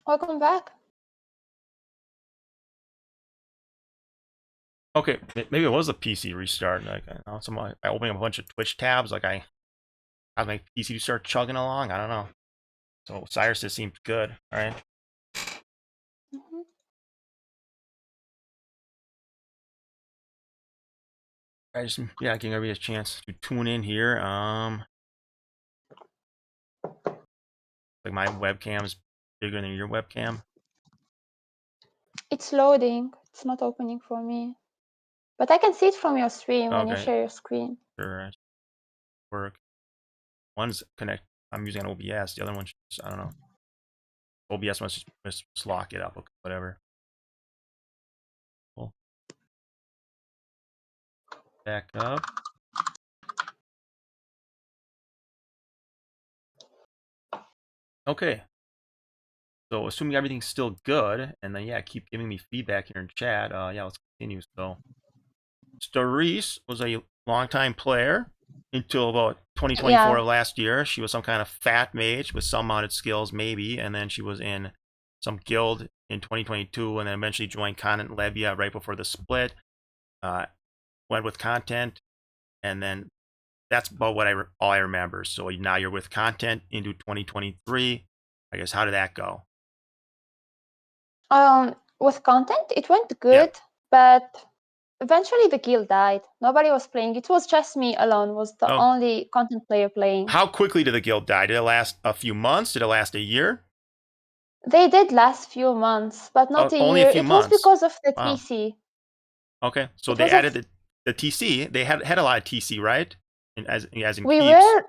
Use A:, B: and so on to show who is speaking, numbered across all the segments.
A: Welcome back.
B: Okay, maybe it was a PC restart. Like, I opening up a bunch of Twitch tabs. Like, had my PC start chugging along. I don't know. So Cyrus just seemed good. All right.
A: Mhm.
B: I just giving everybody a chance to tune in here. Like my webcam's bigger than your webcam.
A: It's loading. It's not opening for me. But I can see it from your stream when you
B: Okay,
A: share your screen.
B: sure. Work. One's connect. I'm using an OBS. The other one, I don't know. OBS must just lock it up. Okay, whatever. Cool. Back up. Okay. So assuming everything's still good, and then keep giving me feedback here in chat. Let's continue. So Stayresse was a longtime player until about 2024
A: Yeah.
B: of last year. She was some kind of fat mage with some modded skills, maybe, and then she was in some guild in 2022, and then eventually joined Content Levia right before the split. Went with content, and then that's about all I remember. So now you're with content into 2023. I guess how did that go?
A: With content, it went
B: Yeah.
A: good, but eventually the guild died. Nobody was playing. It was just me alone, was the
B: Oh,
A: only content player playing.
B: how quickly did the guild die? Did it last a few months? Did it last a year?
A: They did last few months, but not a
B: Only a
A: year.
B: few
A: It was
B: months.
A: because of the
B: Wow.
A: TC.
B: Okay. So
A: It
B: they
A: was of
B: added the TC. They had a lot of TC, right? As in
A: we
B: keeps.
A: were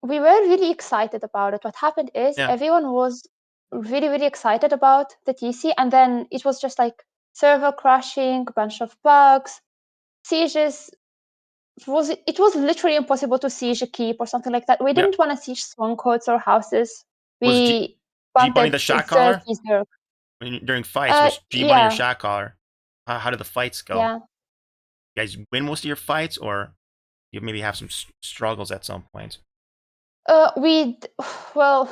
A: we were really excited about it. What happened is
B: Yeah.
A: everyone was really, really excited about the TC, and then it was just like server crashing, a bunch of bugs, sieges. It was literally impossible to siege a keep or something like that. We
B: Yeah.
A: didn't want to siege strongholds or houses.
B: Was
A: We
B: G Bunny
A: wanted
B: the shot
A: Zerg,
B: caller?
A: Zerg.
B: During fights, was G Bunny your
A: Yeah,
B: shot caller? How did the fights go?
A: yeah.
B: You guys win most of your fights, or you maybe have some struggles at some points?
A: Uh, we, d- well,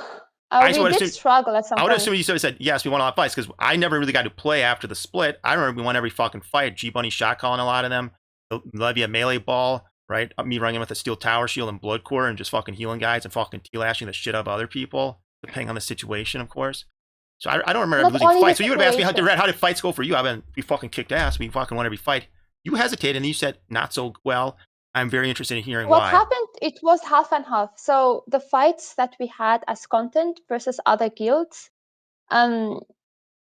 B: I just
A: we
B: would
A: did
B: assume
A: struggle at some
B: I would
A: point.
B: assume you sort of said yes. We won a lot of fights because I never really got to play after the split. I remember we won every fucking fight. G Bunny shot calling a lot of them. Levia melee ball, right? Me running with a steel tower shield and blood core and just fucking healing guys and fucking T-lashing the shit out of other people, depending on the situation, of course. So I don't remember
A: Not
B: losing
A: only the
B: fights. So you would have asked me, Hunter
A: situation.
B: Red, how did fights go for you? We fucking kicked ass. We fucking won every fight. You hesitated and you said not so well. I'm very interested in hearing
A: What
B: why.
A: happened, it was half and half. So the fights that we had as content versus other guilds um,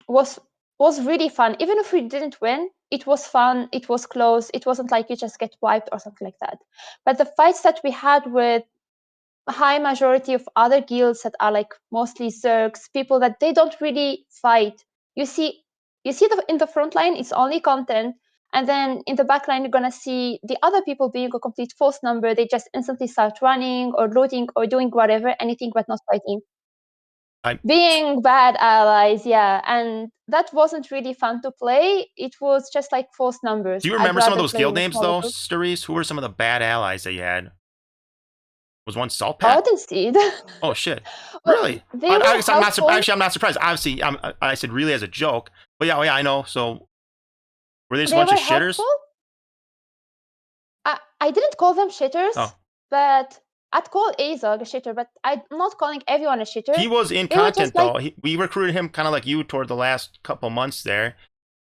A: was was really fun. Even if we didn't win, it was fun. It was close. It wasn't like you just get wiped or something like that. But the fights that we had with a high majority of other guilds that are like mostly Zergs, people that they don't really fight. You see, in the front line, it's only content. And then in the back line, you're gonna see the other people being a complete false number. They just instantly start running or looting or doing whatever, anything but not fighting.
B: I
A: Being bad allies, yeah. And that wasn't really fun to play. It was just like false
B: Do
A: numbers.
B: you
A: I'd
B: remember some of
A: rather
B: those
A: play
B: guild
A: in a
B: names
A: smaller
B: though,
A: group.
B: Cerise? Who were some of the bad allies that you had? Was one Saltpack?
A: Odin Seed.
B: Oh shit!
A: Well,
B: Really?
A: they were
B: I'm not
A: helpful.
B: actually. I'm not surprised. Obviously, I said really as a joke, but yeah, I know. So were they just a
A: They
B: bunch
A: were
B: of
A: helpful.
B: shitters?
A: I didn't call them shitters,
B: Oh,
A: but I'd call Azog a shitter, but I'm not calling everyone a shitter.
B: he was in
A: They were just
B: content
A: like,
B: though. We recruited him kind of like you toward the last couple months there,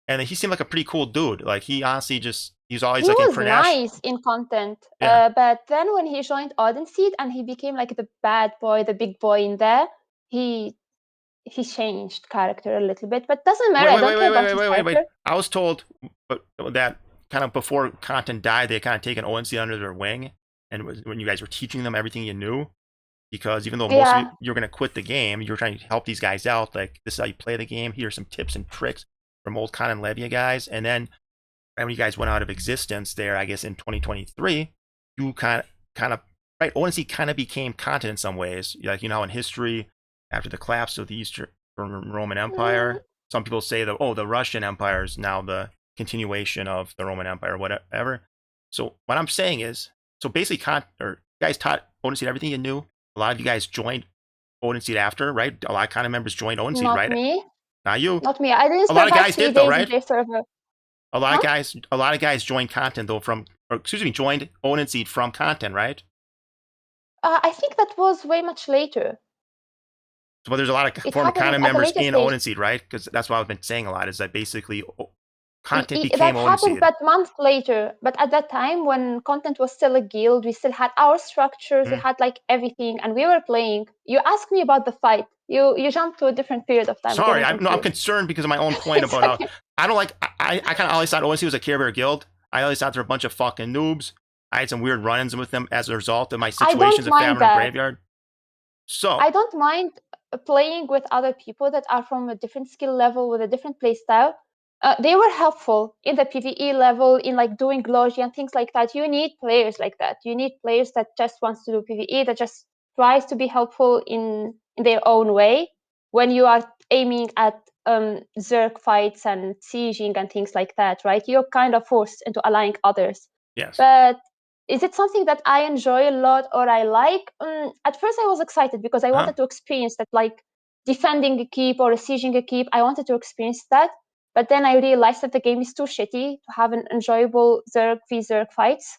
B: and he seemed like a pretty cool dude. Like he honestly he's always
A: he
B: like in
A: was
B: Pranesh.
A: nice in content.
B: Yeah.
A: But then when he joined Odin Seed and he became like the bad boy, the big boy in there, he changed character a little bit, but doesn't matter.
B: Wait,
A: I
B: wait,
A: don't
B: wait,
A: care
B: wait,
A: about
B: wait,
A: his
B: wait, wait, wait.
A: character.
B: I was told that kind of before content died, they kind of taken ONC under their wing, and when you guys were teaching them everything you knew, because even though most of
A: Yeah,
B: you're going to quit the game, you're trying to help these guys out. Like, this is how you play the game. Here are some tips and tricks from old Con and Levia guys. And then right when you guys went out of existence there, I guess in 2023, you kind of right, ONC kind of became content in some ways. Like, in history, after the collapse of the Eastern Roman
A: mm,
B: Empire, some people say that, oh, the Russian Empire is now the continuation of the Roman Empire, whatever. So what I'm saying is, so basically, you guys taught ONC everything you knew. A lot of you guys joined Odin Seed after, right? A lot of content members joined Odin Seed,
A: Not
B: right?
A: me.
B: Not you.
A: Not me. I didn't
B: A lot of
A: survive
B: guys
A: three
B: did though,
A: days in
B: right?
A: their server. Huh?
B: A lot of guys joined content though joined Odin Seed from content, right?
A: I think that was way much later.
B: But there's a lot of
A: It
B: former
A: happened
B: content
A: at a
B: members
A: later
B: in
A: stage.
B: Odin Seed, right? Because that's what I've been saying a lot is that basically content became
A: That
B: Odin
A: happened,
B: Seed.
A: but months later. But at that time, when content was still a guild, we still had our structures, we
B: Hmm.
A: had like everything, and we were playing. You asked me about the fight. You jumped to a different period of time. I
B: Sorry,
A: didn't
B: I'm
A: include.
B: concerned because of my own point
A: It's
B: about
A: okay.
B: I don't like I kind of always thought Odin Seed was a Care Bear guild. I always thought they're a bunch of fucking noobs. I had some weird run-ins with them as a result of my
A: I
B: situations
A: don't
B: at
A: mind
B: Fathom and
A: that.
B: Graveyard. So
A: I don't mind playing with other people that are from a different skill level with a different play style. They were helpful in the PvE level, in like doing logi and things like that. You need players like that. You need players that just wants to do PvE, that just tries to be helpful in their own way. When you are aiming at Zerg fights and sieging and things like that, right? You're kind of forced into allying others.
B: yes,
A: But is it something that I enjoy a lot or I like? At first, I was excited because I
B: huh?
A: wanted to experience that, like defending a keep or sieging a keep. I wanted to experience that. But then I realized that the game is too shitty to have an enjoyable Zerg v Zerg fights.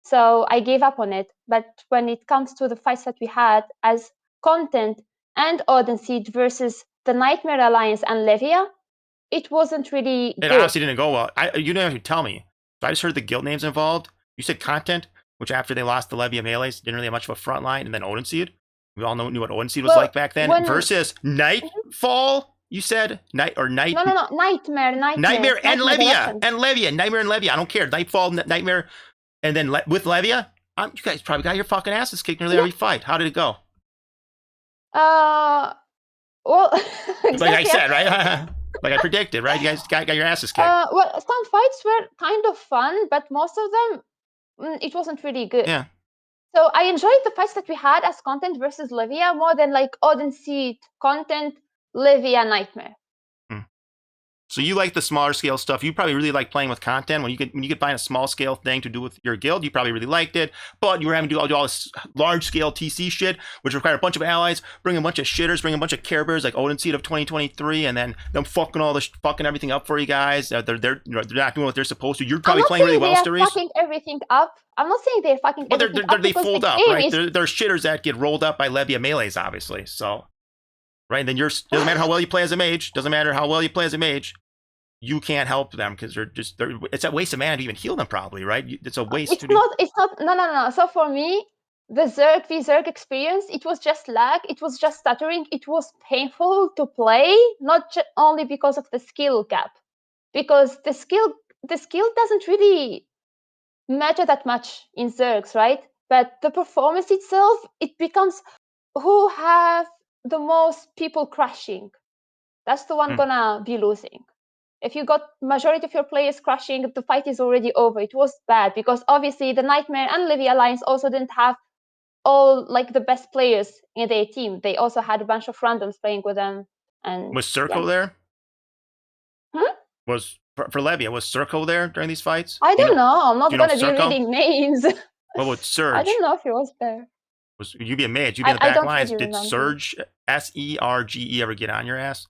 A: So I gave up on it. But when it comes to the fights that we had as content and Odin Siege versus the Nightmare Alliance and Levia, it wasn't really
B: It
A: good.
B: obviously didn't go well. You didn't have to tell me. So I just heard the guild names involved. You said content, which after they lost the Levy of Melees, didn't really have much of a front line, and then Odin Seed. We all knew what Odin Seed was
A: Well,
B: like back then.
A: when
B: Versus Nightfall, you said
A: no, Nightmare
B: Nightmare and
A: the
B: Levia
A: Russian.
B: Nightmare and Levia. I don't care. Nightfall, Nightmare, and then with Levia, you guys probably got your fucking asses kicked nearly
A: Yeah.
B: every fight. How did it go?
A: Uh, well,
B: Like I
A: exactly.
B: said, right? Like I predicted, right? You guys got your asses kicked.
A: Well, some fights were kind of fun, but most of them, it wasn't really good.
B: Yeah.
A: So I enjoyed the fights that we had as content versus Livia more than like Odin Seed content, Livia Nightmare.
B: Hmm. So you like the smaller scale stuff. You probably really like playing with content. When you could find a small scale thing to do with your guild, you probably really liked it. But you were having to do all this large scale TC shit, which required a bunch of allies, bring a bunch of shitters, bring a bunch of Care Bears like Odin Seed of 2023, and then them fucking everything up for you guys. They're not doing what they're supposed to. You're
A: I'm
B: probably
A: not
B: playing really
A: saying they
B: well,
A: are
B: Stayresse.
A: fucking everything up. I'm not saying they're fucking
B: But
A: everything up
B: they
A: because the
B: fold up,
A: game
B: right?
A: is.
B: They're shitters that get rolled up by Levia melees, obviously. So right, and then doesn't matter how well you play as a mage. Doesn't matter how well you play as a mage. You can't help them because it's a waste of mana to even heal them, probably, right? It's a waste to do.
A: It's not, no. So for me, the Zerg v Zerg experience, it was just lag, it was just stuttering, it was painful to play, not only because of the skill gap, because the skill doesn't really matter that much in Zergs, right? But the performance itself, it becomes who have the most people crashing. That's the one gonna be losing. If you got majority of your players crashing, the fight is already over. It was bad because obviously the Nightmare and Livy Alliance also didn't have all like the best players in their team. They also had a bunch of randoms playing with them. And
B: Was
A: yeah.
B: Circo there?
A: Hmm?
B: Was for Levia? Was Circo there during these fights?
A: I
B: Do you
A: don't
B: know?
A: know. I'm
B: Do
A: not
B: you know
A: gonna be
B: Circo?
A: reading names.
B: What about
A: I
B: Surge?
A: don't know if he was there.
B: Was you be a mage? You'd be in the
A: I
B: back
A: don't
B: lines.
A: really
B: Did
A: remember.
B: Surge Serge ever get on your ass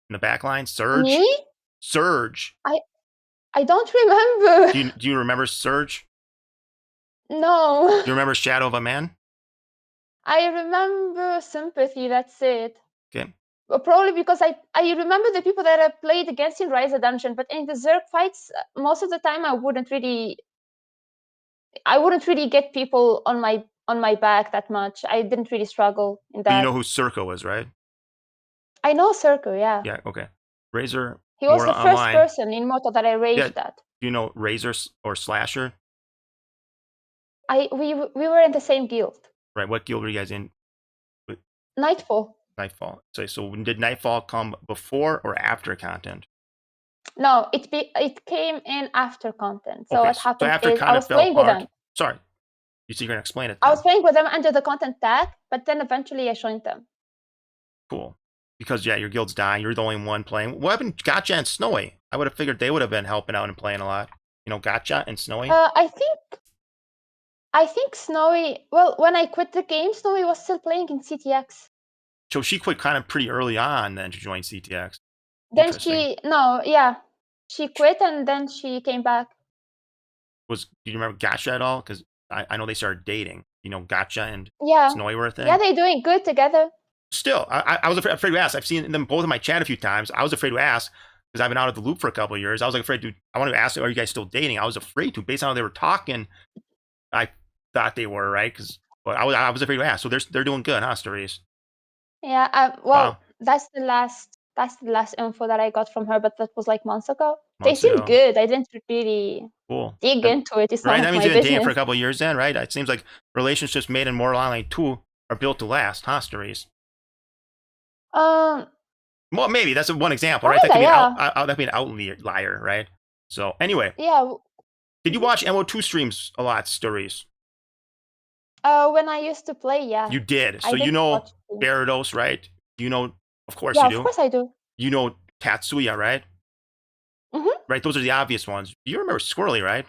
B: in the back line?
A: Me?
B: Surge.
A: I don't remember.
B: Do you remember Surge?
A: No.
B: Do you remember Shadow of a Man?
A: I remember Sympathy, that's it.
B: Okay.
A: Probably because I remember the people that I played against in Rise of Dungeon, but in the Zerg fights, most of the time I wouldn't really get people on my back that much. I didn't really struggle in
B: But you
A: that.
B: know who Circo is, right?
A: I know Circle, yeah.
B: Yeah. Okay. Razor
A: He was
B: more
A: the first
B: online.
A: person in Moto that I
B: Yeah.
A: raged at.
B: Do you know Razor or Slasher?
A: We were in the same guild.
B: Right. What guild were you guys in?
A: Nightfall.
B: Nightfall. So did Nightfall come before or after content?
A: No, it came in after content. So
B: Okay,
A: what
B: so
A: happened
B: after
A: is I
B: content
A: was
B: fell
A: playing with
B: apart.
A: them.
B: Sorry, you said you're gonna explain it
A: I was
B: then.
A: playing with them under the content tag, but then eventually I joined them.
B: Cool. Because yeah, your guild's dying. You're the only one playing. What happened to Gotcha and Snowy? I would have figured they would have been helping out and playing a lot. You know, Gotcha and Snowy.
A: I think Snowy. Well, when I quit the game, Snowy was still playing in CTX.
B: So she quit kind of pretty early on then to join CTX.
A: Then
B: Interesting.
A: she no, yeah, she quit and then she came back.
B: Do you remember Gotcha at all? Because I know they started dating. You know, Gotcha and
A: Yeah,
B: Snowy
A: yeah,
B: thing.
A: they're doing good together.
B: Still, I was afraid to ask. I've seen them both in my chat a few times. I was afraid to ask because I've been out of the loop for a couple of years. I was like afraid to. I wanted to ask, are you guys still dating? I was afraid to, based on how they were talking. I thought they were right but I was afraid to ask. So they're doing good, huh, Stayresse?
A: Yeah,
B: Wow,
A: well, that's the last info that I got from her, but that was like months ago. They
B: months
A: seemed
B: ago.
A: good. I didn't really
B: Cool.
A: dig into it. It's none
B: Right,
A: of
B: that means
A: my
B: you've been dating for a
A: business.
B: couple of years then, right? It seems like relationships made in more online too are built to last, huh, Stayresse?
A: Um,
B: Well, maybe that's one example, right? That
A: kinda,
B: could be
A: yeah,
B: that could be an outlier, right? So anyway,
A: yeah.
B: did you
A: Mhm.
B: watch MO2 streams a lot, Stayresse?
A: When I used to play, yeah,
B: You did.
A: I
B: So
A: did
B: you know
A: watch things.
B: Gyarados, right? You know, of course
A: Yeah,
B: you
A: of
B: do.
A: course I do.
B: You know Tatsuya, right?
A: Mhm.
B: Right, those are the obvious ones. You remember Squirrely, right?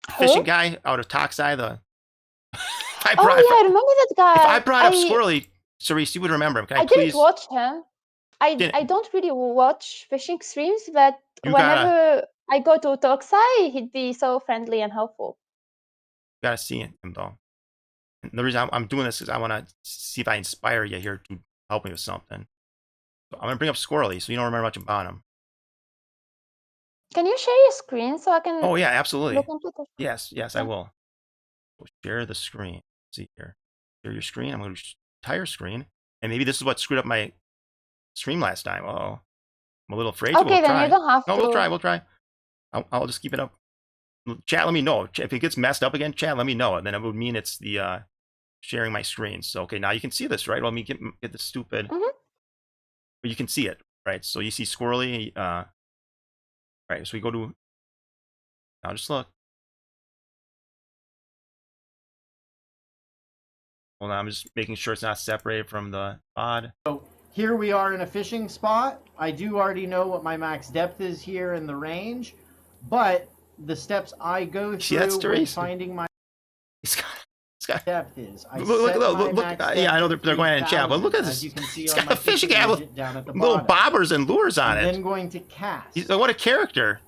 B: The fishing
A: Who?
B: guy out of Toxai. The
A: Oh yeah, I remember that
B: if I
A: guy.
B: brought up Squirrely, Cerise, you would remember him. Can I
A: I didn't
B: please?
A: watch him. I
B: Didn't
A: don't really watch fishing streams, but
B: you gotta
A: whenever I go to Tokusai, he'd be so friendly and helpful.
B: gotta see him though? And the reason I'm doing this is I want to see if I inspire you here to help me with something. So I'm gonna bring up Squirrely, so you don't remember much about him.
A: Can you share your screen so I can
B: Oh yeah,
A: look
B: absolutely.
A: into this?
B: Yes, I
A: Yeah.
B: will. So share the screen. Let's see here. Share your screen. I'm going to entire screen, and maybe this is what screwed up my stream last time. Oh, I'm a little afraid to, but we'll
A: Okay, then you
B: try.
A: don't have
B: No, we'll try.
A: to.
B: We'll try. I'll just keep it up. Chat, let me know if it gets messed up again. Chat, let me know. And then it would mean it's the sharing my screen. So okay, now you can see this, right? Let me get the stupid.
A: Mhm.
B: But you can see it, right? So you see Squirrely. Right. So we go to. Now just look. Hold on. I'm just making sure it's not separated from the pod.
C: Here we are in a fishing spot. I do already know what my max depth is here in the range, but the steps I go
B: See that,
C: through when
B: Therese?
C: finding my
B: He's got. He's got.
C: depth is I
B: Look,
C: set my
B: look,
C: max depth
B: yeah, I know
C: to
B: they're going in chat, but look
C: 3,000,
B: at
C: as
B: this.
C: you can see
B: He's
C: on
B: got
C: my
B: a fishing
C: fishing
B: guy with
C: widget down at the
B: little
C: bottom.
B: bobbers and lures on
C: I'm
B: it.
C: then going to cast.
B: What a character.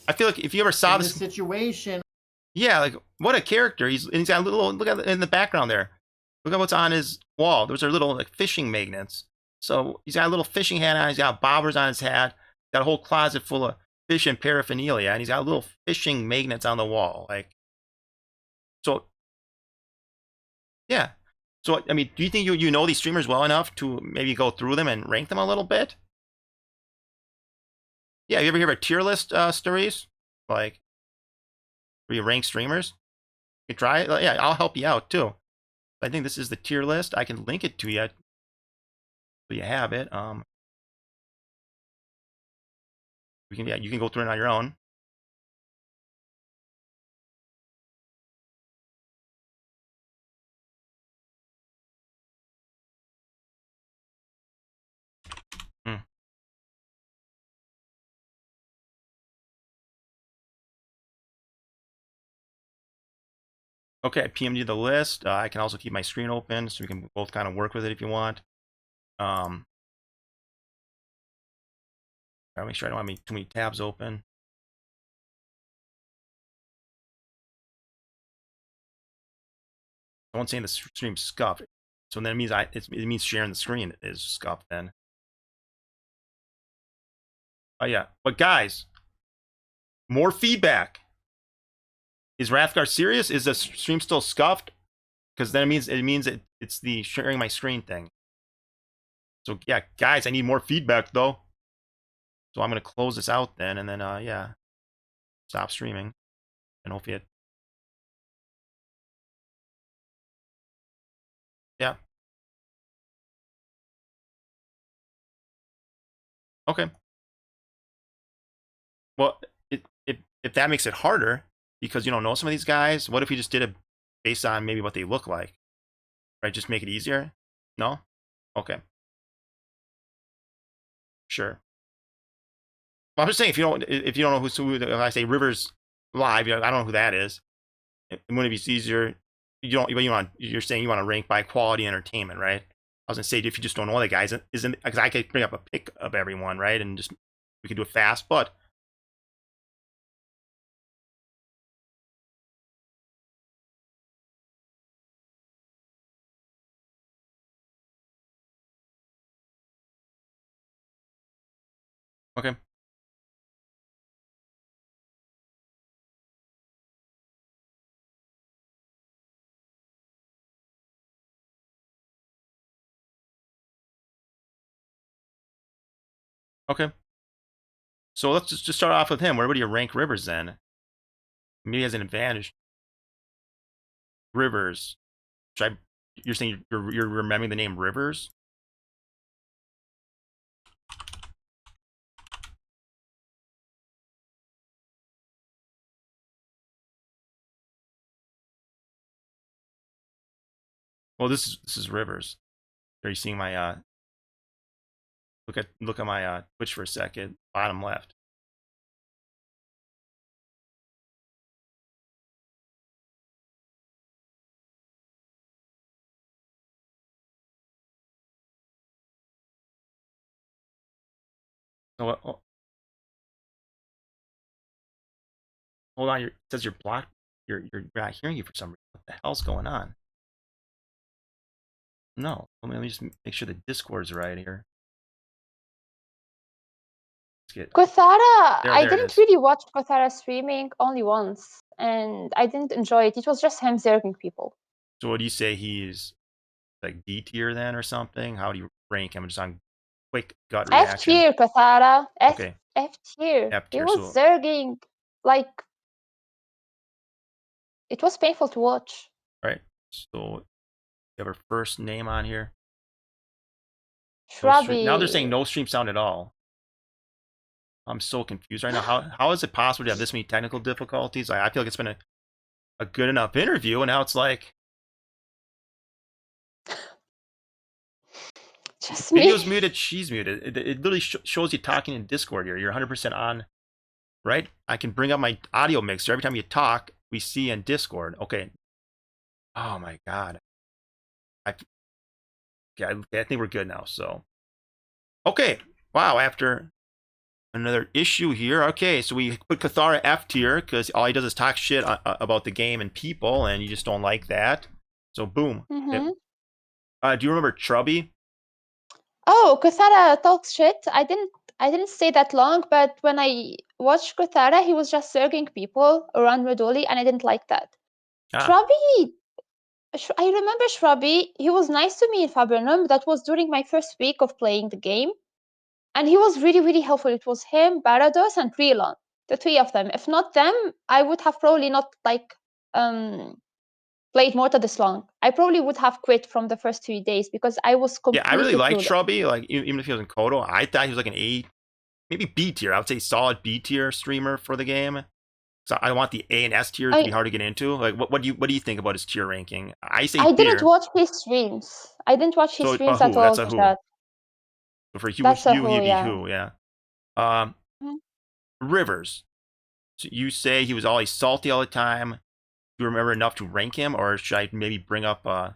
B: I feel like if you ever saw
C: In
B: this,
C: this situation,
B: yeah, like what a character. He's got a little, look at in the background there. Look at what's on his wall. Those are little like fishing magnets. So he's got a little fishing hat on. He's got bobbers on his hat. Got a whole closet full of fish and paraphernalia, and he's got little fishing magnets on the wall. Like, so yeah. So I mean, do you think you know these streamers well enough to maybe go through them and rank them a little bit? Yeah, you ever hear of a tier list, stories? Like, where you rank streamers? You can try it. Yeah, I'll help you out too. I think this is the tier list. I can link it to you so you have it. You can go through it on your own. Hmm. Okay, I PM'd you the list. I can also keep my screen open so we can both kind of work with it if you want. I'll make sure I don't have too many tabs open. I won't say the stream's scuffed. So then it means it means sharing the screen is scuffed then. Oh yeah, but guys, more feedback. Is Rathgar serious? Is the stream still scuffed? Because then it means it's the sharing my screen thing. So yeah, guys, I need more feedback though. So I'm gonna close this out then, and then yeah, stop streaming, and hopefully it. Yeah. Okay. Well, if that makes it harder because you don't know some of these guys, what if you just did it based on maybe what they look like, right? Just make it easier. No. Okay. Sure. Well, I'm just saying if you don't know who if I say Rivers live, I don't know who that is. It wouldn't it be easier you're saying you want to rank by quality entertainment, right? I was gonna say if you just don't know the guys, isn't because I could bring up a pic of everyone, right, and just we could do it fast, but okay. Okay. So let's just start off with him. Where would you rank Rivers then? Maybe he has an advantage. Rivers. You're saying you're remembering the name Rivers? Well, this is Rivers. Are you seeing my look at my Twitch for a second, bottom left. So hold on, it says you're blocked. You're not hearing you for some reason. What the hell's going on? No, let me just make sure the Discord's right here.
A: Kothara, I
B: there it
A: didn't
B: is.
A: really watch Kothara streaming only once, and I didn't enjoy it. It was just him zerging people.
B: So what do you say he's like D tier then or something? How do you rank him? Just on quick gut
A: F
B: reaction.
A: tier, Kothara.
B: Okay.
A: F tier.
B: F
A: He
B: tier.
A: was
B: So
A: zerging like it was painful to watch.
B: right. So you have her first name on here.
A: Shrubby.
B: Now they're saying no stream sound at all. I'm so confused right now. How is it possible to have this many technical difficulties? I feel like it's been a good enough interview, and now it's like
A: Just me.
B: video's muted, she's muted. It literally shows you talking in Discord here. You're 100% on, right? I can bring up my audio mixer. Every time you talk, we see in Discord. Okay. Oh my God. I think we're good now. So, okay. Wow. After another issue here. Okay, so we put Kothara F tier because all he does is talk shit about the game and people, and you just don't like that. So boom.
A: Mm-hmm.
B: Do you remember Trubby?
A: Oh, Kothara talks shit. I didn't stay that long, but when I watched Kothara, he was just zerging people around Radoli, and I didn't like that. Shrubby, I remember Shrubby. He was nice to me in Fabrenum. That was during my first week of playing the game. And he was really, really helpful. It was him, Barados, and Relon, the three of them. If not them, I would have probably not played Morta this long. I probably would have quit from the first 3 days because I was completely
B: Yeah, I really liked
A: clueless.
B: Shrubby. Like even if he was in Kodo, I thought he was like an A, maybe B tier. I would say solid B tier streamer for the game. So I want the A and S tiers to be hard to get into. Like what do you think about his tier ranking? I say
A: I
B: tier.
A: didn't watch his streams. I didn't watch his streams at
B: who?
A: all.
B: That's a who.
A: Chat.
B: So for
A: That's a
B: you,
A: who,
B: he'd be
A: yeah.
B: who, yeah.
A: Mhm.
B: Rivers. So you say he was always salty all the time. Do you remember enough to rank him, or should I maybe bring up a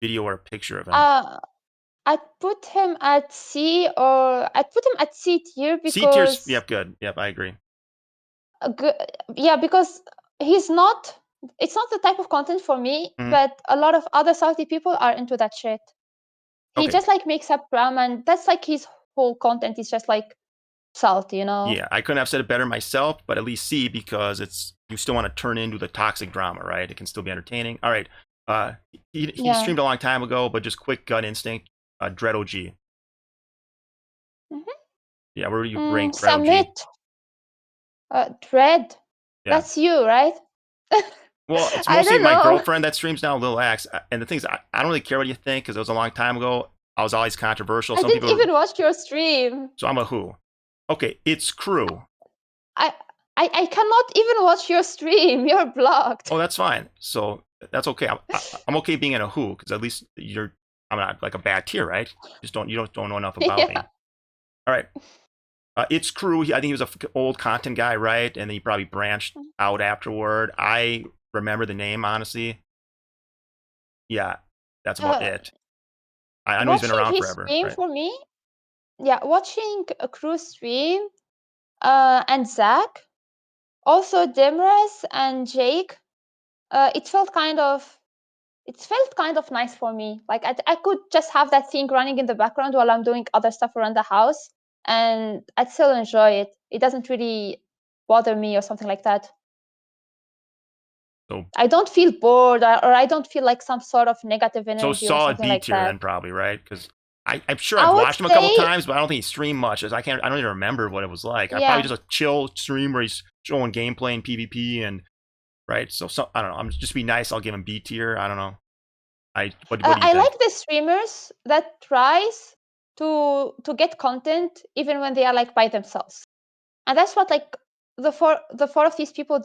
B: video or a picture of him?
A: I'd put him at C, or I'd put him at C tier because
B: C tier's, yep, good. Yep, I agree.
A: Yeah, because he's not. It's not the type of content for me, but a lot of other salty people are into that shit. He just like makes up drama, and that's like his whole content is just like salty, you know?
B: Yeah, I couldn't have said it better myself, but at least C because it's you still want to turn into the toxic drama, right? It can still be entertaining. All right. He streamed a long time ago, but just quick gut instinct. Dread OG.
A: Mm-hmm.
B: Yeah, where do you rank Dread OG?
A: Dread.
B: Yeah.
A: That's you, right?
B: Well, it's mostly my girlfriend that streams now, Lil X. And the thing is, I don't really care what you think because it was a long time ago. I was always controversial.
A: I didn't even watch your stream.
B: So I'm a who? Okay, it's Crew.
A: I cannot even watch your stream. You're blocked.
B: Oh, that's fine. So that's okay. I'm okay being in a who because at least I'm not like a bad tier, right? You don't know enough about me. All right. It's Crew. I think he was an old content guy, right? And then he probably branched out afterward. I remember the name, honestly. Yeah, that's about it. I know he's been
A: Watching
B: around
A: his
B: forever,
A: stream
B: right?
A: for me, watching a crew stream, and Zach, also Demres and Jake, it felt kind of nice for me. Like I could just have that thing running in the background while I'm doing other stuff around the house, and I'd still enjoy it. It doesn't really bother me or something like that.
B: So
A: I don't feel bored, or I don't feel like some sort of negative energy or
B: solid
A: something
B: B
A: like
B: tier
A: that.
B: then probably, right? Because I'm sure
A: I
B: I've
A: would
B: watched him a couple
A: say,
B: times, but I don't think he streamed much. I don't even remember what it was like. I probably
A: yeah.
B: just a chill stream where he's showing gameplay and PvP and right. So I don't know. I'm just be nice. I'll give him B tier. I don't know. What do you
A: I
B: think?
A: like the streamers that tries to get content even when they are like by themselves, and that's what like the four of these people.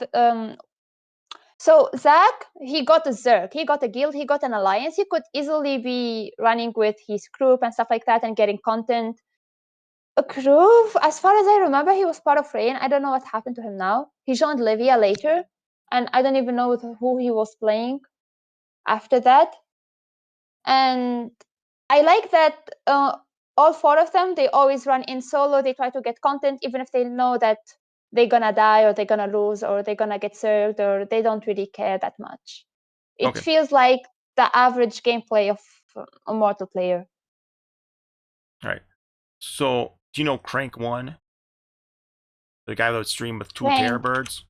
A: So Zach, he got a Zerg, he got a guild, he got an alliance. He could easily be running with his group and stuff like that and getting content. A crew, as far as I remember, he was part of Rain. I don't know what happened to him now. He joined Livia later, and I don't even know with who he was playing after that. And I like that all four of them, they always run in solo. They try to get content, even if they know that they're gonna die or they're gonna lose or they're gonna get served, or they don't really care that much. It
B: Okay.
A: feels like the average gameplay of a mortal player.
B: All right. So do you know Crank One, the guy that would stream with two terror
A: Rank.
B: birds?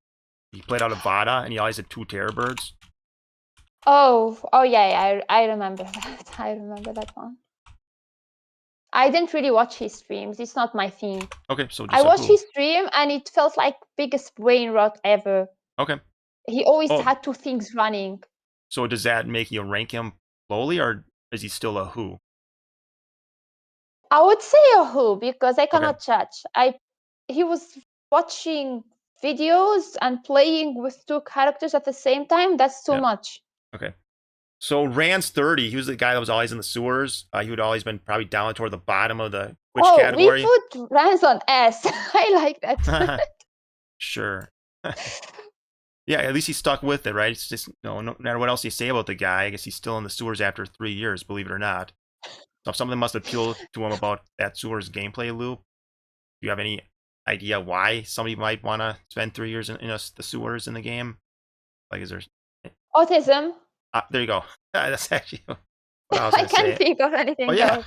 B: He played out of Vada, and he always had two terror birds.
A: Oh yeah, I remember that. I remember that one. I didn't really watch his streams. It's not my thing.
B: Okay, so
A: I
B: just a
A: watched
B: who.
A: his stream and it felt like biggest brain rot ever.
B: Okay.
A: He always
B: Oh,
A: had two things running.
B: so does that make you rank him lowly, or is he still a who?
A: I would say a who because I
B: Okay.
A: cannot judge. He was watching videos and playing with two characters at the same time. That's too
B: Yeah.
A: much.
B: Okay. So Rand's 30, he was the guy that was always in the sewers. He would always been probably down toward the bottom of the which
A: Oh, we
B: category?
A: put Rans on S. I like that.
B: Sure. Yeah, at least he stuck with it, right? It's just no matter what else you say about the guy, I guess he's still in the sewers after 3 years, believe it or not. So something must appeal to him about that sewers gameplay loop. Do you have any idea why somebody might want to spend 3 years in the sewers in the game? Like, is there?
A: Autism.
B: There you go. That's actually what I was
A: I
B: gonna
A: can't
B: say.
A: think of anything
B: Oh yeah,
A: else.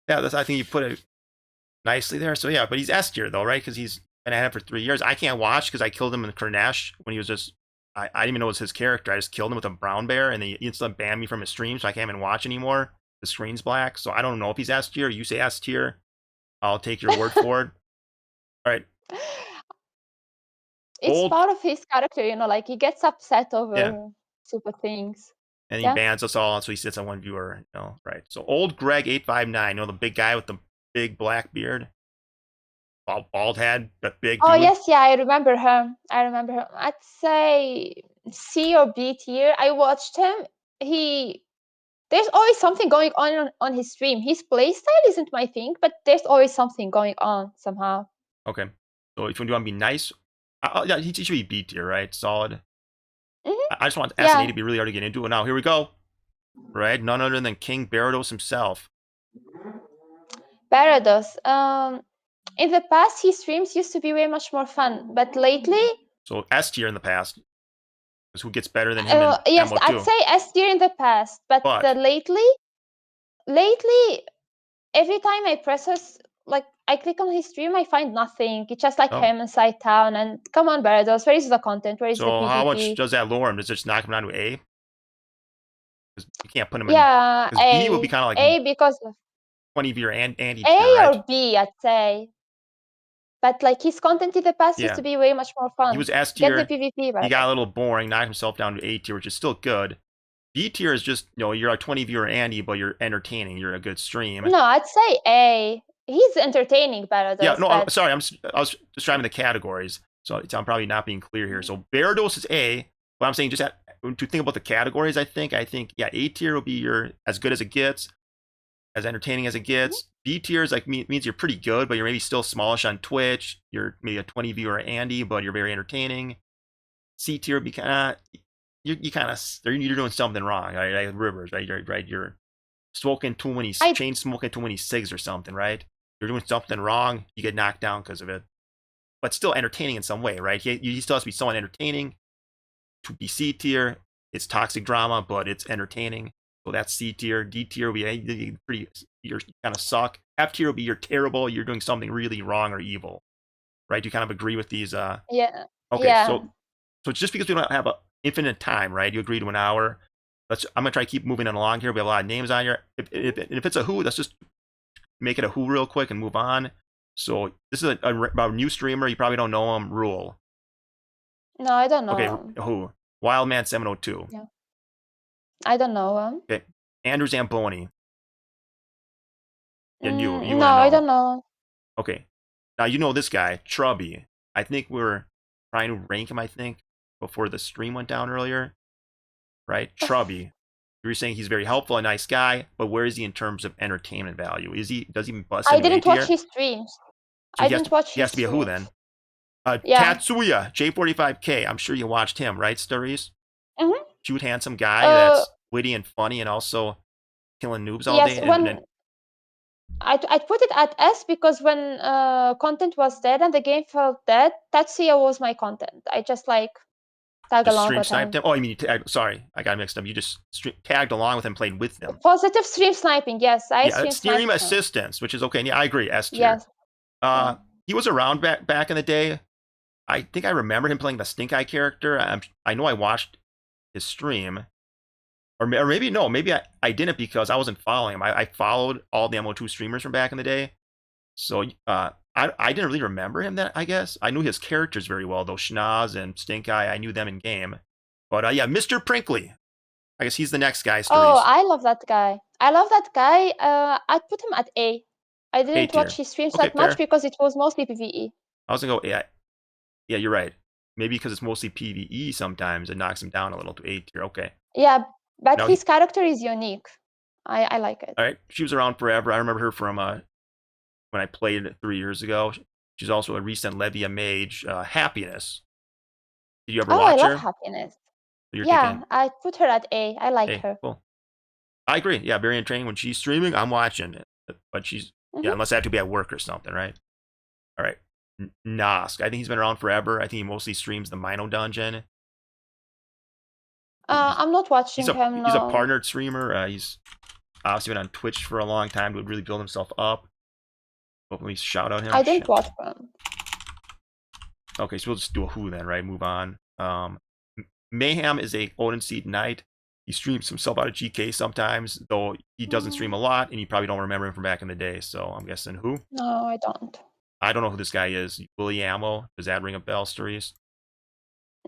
B: yeah. I think you put it nicely there. So yeah, but he's S tier though, right? Because he's been at it for 3 years. I can't watch because I killed him in Kernesh when he was just. I didn't even know it was his character. I just killed him with a brown bear, and they instantly banned me from his stream, so I can't even watch anymore. The screen's black, so I don't know if he's S tier. You say S tier, I'll take your word for it. All right.
A: It's
B: Old,
A: part of his character, like he gets upset
B: yeah,
A: over super things.
B: and he
A: Yeah.
B: bans us all, so he sits on one viewer. Right? So old Greg 859, the big guy with the big black beard, bald head, that big
A: Oh
B: dude.
A: yes, yeah, I remember him. I'd say C or B tier. I watched him. There's always something going on his stream. His playstyle isn't my thing, but there's always something going on somehow.
B: Okay. So if you want to be nice, yeah, he should be B tier, right? Solid.
A: Mm-hmm.
B: I just want S and A
A: Yeah.
B: to be really hard to get into it. Now here we go. Right? None other than King Barados himself.
A: Barados. In the past, his streams used to be way much more fun, but lately,
B: So S tier in the past. Because who gets better than him in
A: yes,
B: MO2?
A: I'd say S tier in the past, but lately, every time I press his, like I click on his stream, I find nothing. It's just like him inside town. And come on, Barados, where is the content? Where is the PvP?
B: So how much does that lower him? Does it just knock him down to A? Because you can't put him in.
A: Yeah,
B: because B would be kind of like
A: A because of
B: 20 of your Andy
A: A
B: tier, right?
A: or B, I'd say. But like his content in the past used to be way much more fun.
B: He was S tier.
A: Get the PvP,
B: He got a little boring, knocked himself down to A tier, which is still good. B tier is just, you're a 20 viewer Andy, but you're entertaining. You're a good stream.
A: No, I'd say A. He's entertaining, Barados.
B: Yeah, no, I'm sorry. I was describing the categories, so I'm probably not being clear here. So Barados is A, but I'm saying just to think about the categories. I think yeah, A tier will be your as good as it gets, as entertaining as it gets. B tier is like means you're pretty good, but you're maybe still smallish on Twitch. You're maybe a 20 viewer Andy, but you're very entertaining. C tier would be kind of you're doing something wrong, right? Like Rivers, right? You're smoking too many chain smoking too many cigs or something, right? You're doing something wrong. You get knocked down because of it, but still entertaining in some way, right? He still has to be somewhat entertaining to be C tier. It's toxic drama, but it's entertaining. So that's C tier. D tier will be pretty. You kind of suck. F tier will be you're terrible. You're doing something really wrong or evil, right? Do you kind of agree with these?
A: Yeah.
B: Okay,
A: Yeah.
B: so just because we don't have an infinite time, right? You agree to an hour. I'm gonna try to keep moving it along here. We have a lot of names on here. If it's a who, let's just make it a who real quick and move on. So this is about a new streamer. You probably don't know him. Rule.
A: No, I don't know.
B: Okay, who? Wildman702.
A: Yeah. I don't know.
B: Okay, Andrew Zamboni. And you
A: No,
B: know.
A: I don't know.
B: Okay, now you know this guy, Trubby. I think we were trying to rank him. I think before the stream went down earlier, right? Trubby. You were saying he's very helpful, a nice guy, but where is he in terms of entertainment value? Does he bust
A: I
B: into
A: didn't
B: A
A: watch
B: tier?
A: his streams.
B: So
A: I didn't watch
B: he has
A: his
B: to be a who
A: streams.
B: then.
A: Yeah.
B: Tatsuya, J45K. I'm sure you watched him, right, Stayresse?
A: Mm-hmm.
B: Cute, handsome guy that's witty and funny and also killing noobs all day.
A: Yes, I put it at S because when content was dead and the game felt dead, Tatsuya was my content. I just like tag
B: just
A: along
B: stream
A: with
B: sniped
A: him.
B: him? Oh, you mean sorry, I got mixed up. You just tagged along with him, played with them.
A: Positive stream sniping, yes.
B: Stream assistance, which is okay. Yeah, I agree. S tier.
A: Yes.
B: He was around back in the day. I think I remember him playing the Stink Eye character. I know I watched his stream. Or maybe no, maybe I didn't because I wasn't following him. I followed all the MO2 streamers from back in the day. So I didn't really remember him then, I guess. I knew his characters very well, though. Schnoz and Stink Eye, I knew them in game. But yeah, Mr. Prinkley. I guess he's the next guy.
A: Oh, I love that guy. I'd put him at A. I didn't watch his streams that much because it was mostly PvE.
B: I was going to go, yeah, you're right. Maybe because it's mostly PvE sometimes, it knocks him down a little to A tier. Okay.
A: Yeah, but his character is unique. I like it.
B: All right. She was around forever. I remember her from when I played it 3 years ago. She's also a recent Levia mage. Happiness. Did you ever watch her?
A: I love Happiness. Yeah, I put her at A. I like her.
B: Cool. I agree. Yeah, very entertaining. When she's streaming, I'm watching it. But she's, yeah, unless I have to be at work or something, right? All right. Nosk. I think he's been around forever. I think he mostly streams the Mino dungeon.
A: I'm not watching him now.
B: He's a partnered streamer. He's obviously been on Twitch for a long time to really build himself up. Hopefully shout out him.
A: I didn't watch him.
B: Okay, so we'll just do a who then, right? Move on. Mayhem is a Odin Seed Knight. He streams himself out of GK sometimes, though he doesn't stream a lot, and you probably don't remember him from back in the day. So I'm guessing who?
A: No, I don't.
B: I don't know who this guy is. Willie Ammo. Does that ring a bell, Stayresse?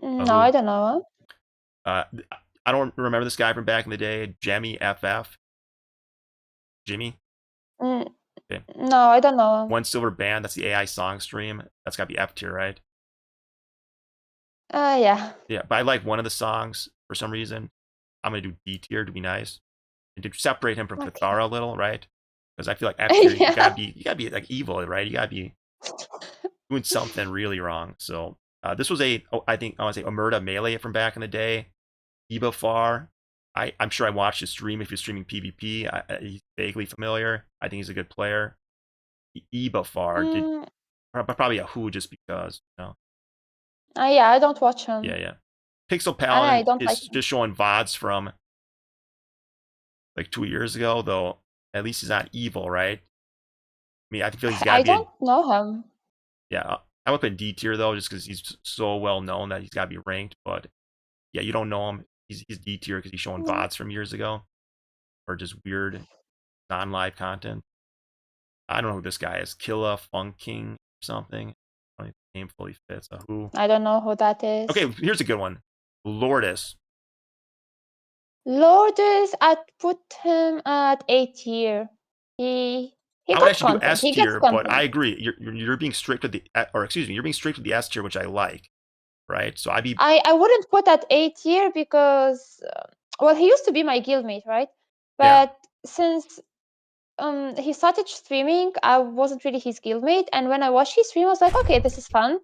A: No, I don't know.
B: I don't remember this guy from back in the day. Jemmy FF. Jimmy?
A: Okay. No, I don't know.
B: One Silver Band. That's the AI song stream. That's got to be F tier, right?
A: Yeah.
B: Yeah, but I like one of the songs for some reason. I'm gonna do D tier to be nice, and to separate him from Cathara a little, right? Because I feel like F tier, you gotta be like evil, right? You gotta be doing something really wrong. So this was I want to say Omerta Melee from back in the day. Ibafar. I'm sure I watched his stream. If you're streaming PvP, he's vaguely familiar. I think he's a good player. Ibafar probably a who just because, you know.
A: Yeah, I don't watch him.
B: Yeah. Pixel Paladin is just showing VODs from like 2 years ago, though at least he's not evil, right? I mean, I feel he's got to be.
A: I don't know him.
B: Yeah, I would put in D tier, though, just because he's so well known that he's got to be ranked. But yeah, you don't know him. He's D tier because he's showing VODs from years ago. Or just weird non-live content. I don't know who this guy is. Killa Funking or something. I don't know if the name fully fits. Who?
A: I don't know who that is.
B: Okay, here's a good one. Lourdes.
A: Lourdes, I'd put him at A tier. He
B: I would actually do S tier, but I agree. You're being strict with you're being strict with the S tier, which I like, right? So
A: I wouldn't put at A tier because, well, he used to be my guildmate, right? But since he started streaming, I wasn't really his guildmate, and when I watched his stream, I was like, okay, this is fun.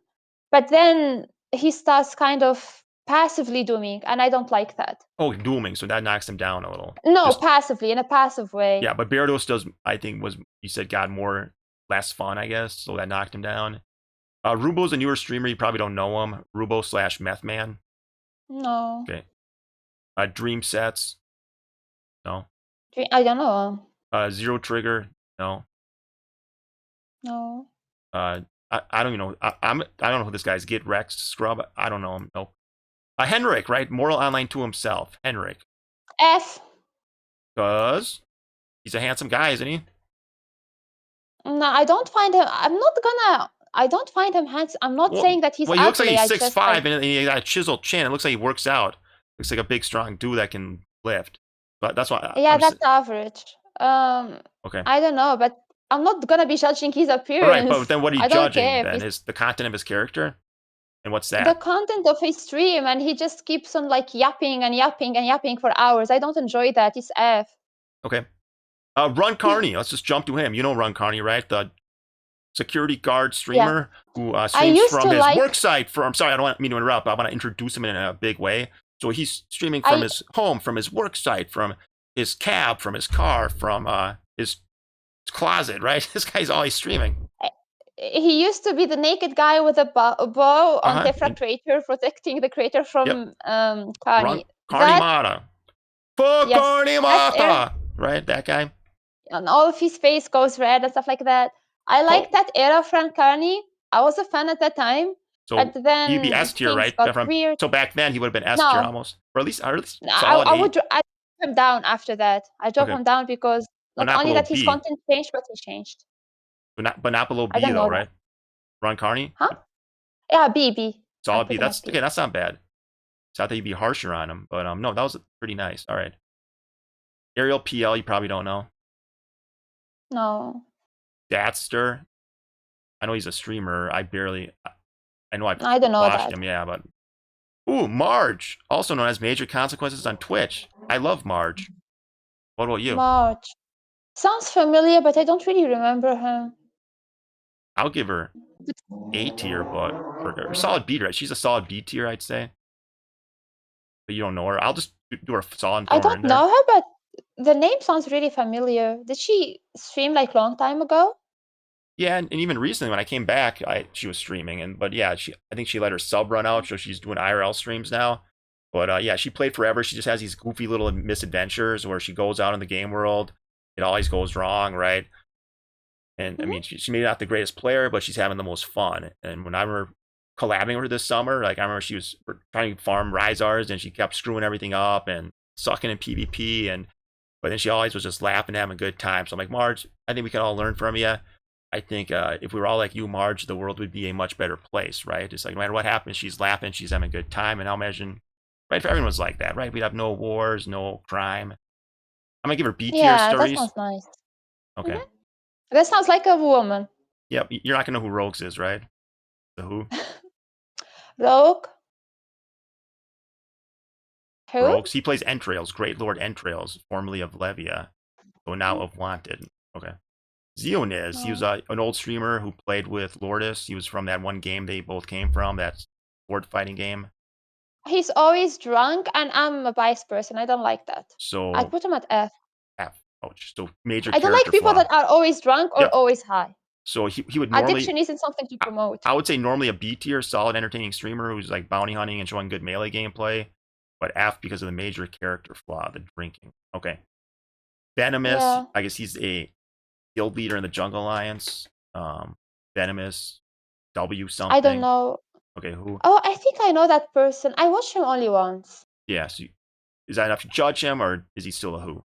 A: But then he starts kind of passively dooming, and I don't like that.
B: Oh, dooming, so that knocks him down a little.
A: No,
B: Just,
A: passively, in a passive way.
B: yeah, but Gyarados does, I think, you said got less fun, I guess, so that knocked him down. Rubo's a newer streamer, you probably don't know him. Rubo/Methman.
A: No.
B: Okay. Dream Sets. No.
A: I don't know.
B: Zero Trigger. No.
A: No.
B: I don't even know. I don't know who this guy is. Get Rex Scrub. I don't know him. Nope. Henrik, right? Moral Online to himself. Henrik.
A: F.
B: Cause he's a handsome guy, isn't he?
A: No, I don't find him. I don't find him handsome. I'm not saying that he's
B: ugly. He looks like he's 6'5", and he got a chiseled chin. It looks like he works out. Looks like a big, strong dude that can lift. But that's why.
A: Yeah, that's average.
B: Okay.
A: I don't know, but I'm not gonna be judging his appearance.
B: All right, but then what are you judging then? Is the content of his character? And what's that?
A: The content of his stream, and he just keeps on like yapping and yapping and yapping for hours. I don't enjoy that. It's F.
B: Okay. Run Carney. Let's just jump to him. You know Run Carney, right? The security guard streamer who streams from his work site. I'm sorry, I don't mean to interrupt, but I want to introduce him in a big way. So he's streaming from his home, from his work site, from his cab, from his car, from his closet, right? This guy's always streaming.
A: He used to be the naked guy with a bow on Tefra crater, protecting the crater from Carney.
B: Carney Mata. For Carney Mata! Right, that guy?
A: And all of his face goes red and stuff like that. I like that era from Carney. I was a fan at that time.
B: So
A: but then
B: he'd be S tier, right?
A: Weird.
B: So back then he would have been S tier almost. Or at least
A: solid I would drop him down after that. I dropped him down because not only that his content changed, but he changed.
B: But not below B though, right? Run Carney?
A: Huh? Yeah, B.
B: Solid B. That's not bad. It's not that you'd be harsher on him, but no, that was pretty nice. All right. Ariel PL, you probably don't know.
A: No.
B: Datster. I know he's a streamer. I know I
A: don't know
B: watched him, yeah, but ooh, Marge, also known as Major Consequences on Twitch. I love Marge. What about you?
A: Marge. Sounds familiar, but I don't really remember him.
B: I'll give her A tier, but or solid B, right? She's a solid B tier, I'd say. But you don't know her. I'll just do her solid.
A: I don't know her, but the name sounds really familiar. Did she stream like long time ago?
B: Yeah, and even recently when I came back, she was streaming, but yeah, I think she let her sub run out, so she's doing IRL streams now. But yeah, she played forever. She just has these goofy little misadventures where she goes out in the game world, it always goes wrong, right? And I mean, she may not the greatest player, but she's having the most fun. And when I remember collabing with her this summer, like I remember she was trying to farm Rizars and she kept screwing everything up and sucking in PvP, but then she always was just laughing, having a good time. So I'm like, Marge, I think we can all learn from you. I think if we were all like you, Marge, the world would be a much better place, right? It's like no matter what happens, she's laughing, she's having a good time. And I'll imagine, right, if everyone was like that, right? We'd have no wars, no crime. I'm going to give her B tier stories.
A: Yeah, that sounds nice.
B: Okay.
A: That sounds like a woman.
B: Yep, you're not going to know who Rogues is, right? The who?
A: Rogue? Who?
B: Rogues. He plays Entrails, Great Lord Entrails, formerly of Levia, so now of Wanted. Okay. Zeoniz, he was an old streamer who played with Lourdes. He was from that one game they both came from, that sword fighting game.
A: He's always drunk, and I'm a biased person. I don't like that.
B: So
A: I'd put him at F.
B: F. Ouch. So major.
A: I don't like people that are always drunk or always high.
B: So he would normally.
A: Addiction isn't something to promote.
B: I would say normally a B tier, solid, entertaining streamer who's like bounty hunting and showing good melee gameplay, but F because of the major character flaw, the drinking. Okay. Venomous, I guess he's a guild leader in the Jungle Alliance. Venomous, W something.
A: I don't know.
B: Okay, who?
A: Oh, I think I know that person. I watched him only once.
B: Yeah, so is that enough to judge him, or is he still a who?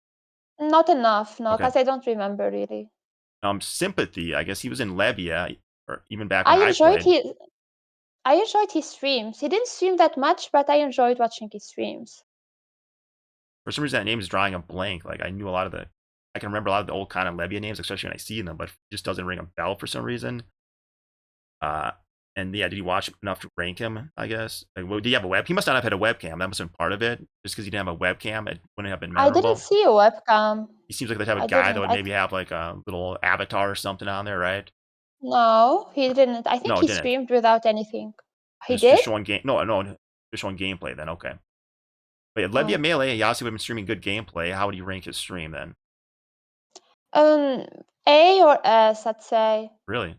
A: Not enough, no, because I don't remember really.
B: Sympathy, I guess he was in Levia, or even back when I
A: enjoyed his streams. He didn't stream that much, but I enjoyed watching his streams.
B: For some reason, that name is drawing a blank. Like I can remember a lot of the old kind of Levia names, especially when I see them, but it just doesn't ring a bell for some reason. And yeah, did you watch enough to rank him? I guess. Like, did he have a web? He must not have had a webcam. That must have been part of it. Just because he didn't have a webcam, it wouldn't have been memorable.
A: I didn't see a webcam.
B: He seems like the type of guy that would maybe have like a little avatar or something on there, right?
A: No, he didn't. I think he streamed without anything. He did?
B: Just showing game. No. official on gameplay then. Okay. Wait, Levia Melee, Yasi would have been streaming good gameplay. How would you rank his stream then?
A: A or S, I'd say.
B: Really?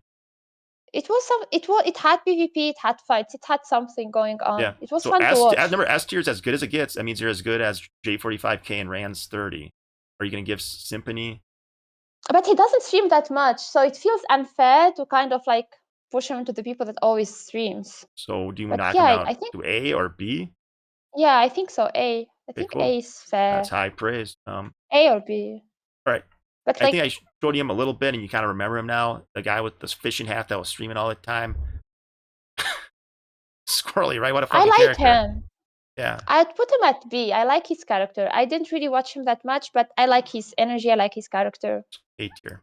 A: It had PvP, it had fights, it had something going on.
B: Yeah.
A: It was
B: So
A: fun to watch.
B: Number S tier is as good as it gets. That means you're as good as J45K and Rand's 30. Are you gonna give Symphony?
A: But he doesn't stream that much, so it feels unfair to kind of like push him to the people that always streams.
B: So do you
A: But
B: knock
A: yeah,
B: him down
A: I think
B: to A or B?
A: yeah, I think so. A. I think
B: cool.
A: A is fair.
B: That's high praise.
A: A or B.
B: All right.
A: But
B: I
A: like,
B: think I showed him a little bit, and you kind of remember him now. The guy with this fishing hat that was streaming all the time. Squirrely, right? What a
A: I
B: fucking
A: like
B: character.
A: him.
B: Yeah.
A: I'd put him at B. I like his character. I didn't really watch him that much, but I like his energy. I like his character.
B: A tier.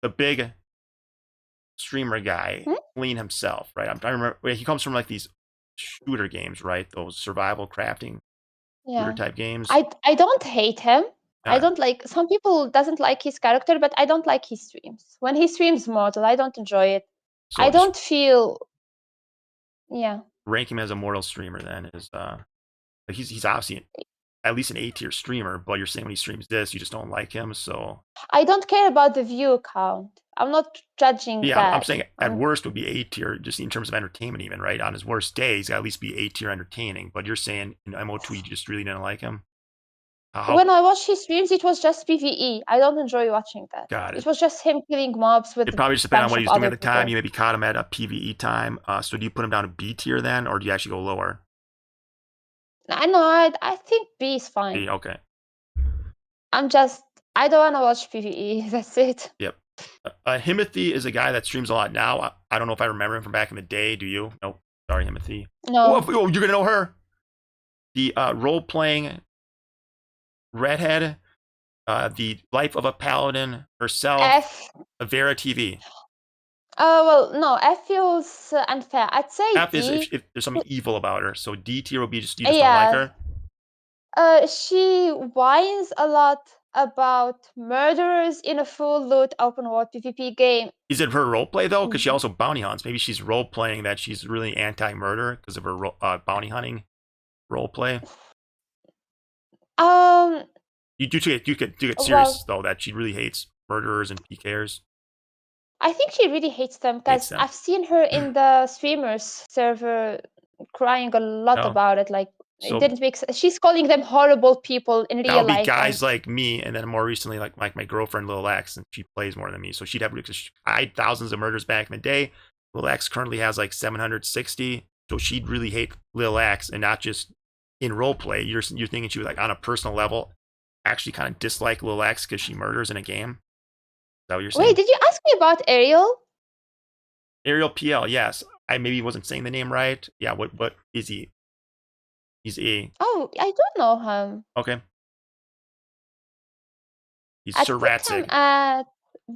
B: The big streamer guy, Lean himself, right? I remember he comes from like these shooter games, right? Those survival crafting shooter type games.
A: I don't hate him. I don't like, some people doesn't like his character, but I don't like his streams. When he streams Mortal, I don't enjoy it.
B: So
A: I don't feel
B: rank him as a Mortal streamer then is like he's obviously at least an A tier streamer, but you're saying when he streams this, you just don't like him, so
A: I don't care about the view count. I'm not judging that.
B: I'm saying at worst would be A tier, just in terms of entertainment even, right? On his worst days, he's got at least be A tier entertaining, but you're saying in MO2 you just really didn't like him?
A: When I watched his streams, it was just PvE. I don't enjoy watching that.
B: Got it.
A: It was just him killing mobs with.
B: It probably just depended on what he was doing at the time. You maybe caught him at a PvE time. So do you put him down to B tier then, or do you actually go lower?
A: I know. I think B is fine.
B: B, okay.
A: I don't want to watch PvE. That's it.
B: Yep. Himothy is a guy that streams a lot now. I don't know if I remember him from back in the day. Do you? Nope. Sorry, Himothy.
A: No.
B: Oh, you're gonna know her. The role-playing redhead, the life of a paladin herself,
A: F.
B: Vera TV.
A: Well, no, F feels unfair. I'd say
B: F
A: D.
B: is if there's something evil about her. So D tier will be just you just don't like
A: her. She whines a lot about murderers in a full loot open world PvP game.
B: Is it her roleplay though? Because she also bounty hunts. Maybe she's roleplaying that she's really anti-murder because of her bounty hunting roleplay. You do get serious though that she really hates murderers and PKers.
A: I think she really hates them because I've seen her in the streamers server crying a lot about it. Like, it didn't make sense. She's calling them horrible people in real life.
B: That would be guys like me, and then more recently, like my girlfriend Lil X, and she plays more than me. So she'd have, because I had thousands of murders back in the day. Lil X currently has like 760. So she'd really hate Lil X, and not just in roleplay. You're thinking she was like on a personal level, actually kind of dislike Lil X because she murders in a game. Is that what you're saying?
A: Wait, did you ask me about Ariel?
B: Ariel PL, yes. I maybe wasn't saying the name right. Yeah, what is he? He's A.
A: Oh, I don't know him.
B: Okay. He's Stayresse.
A: At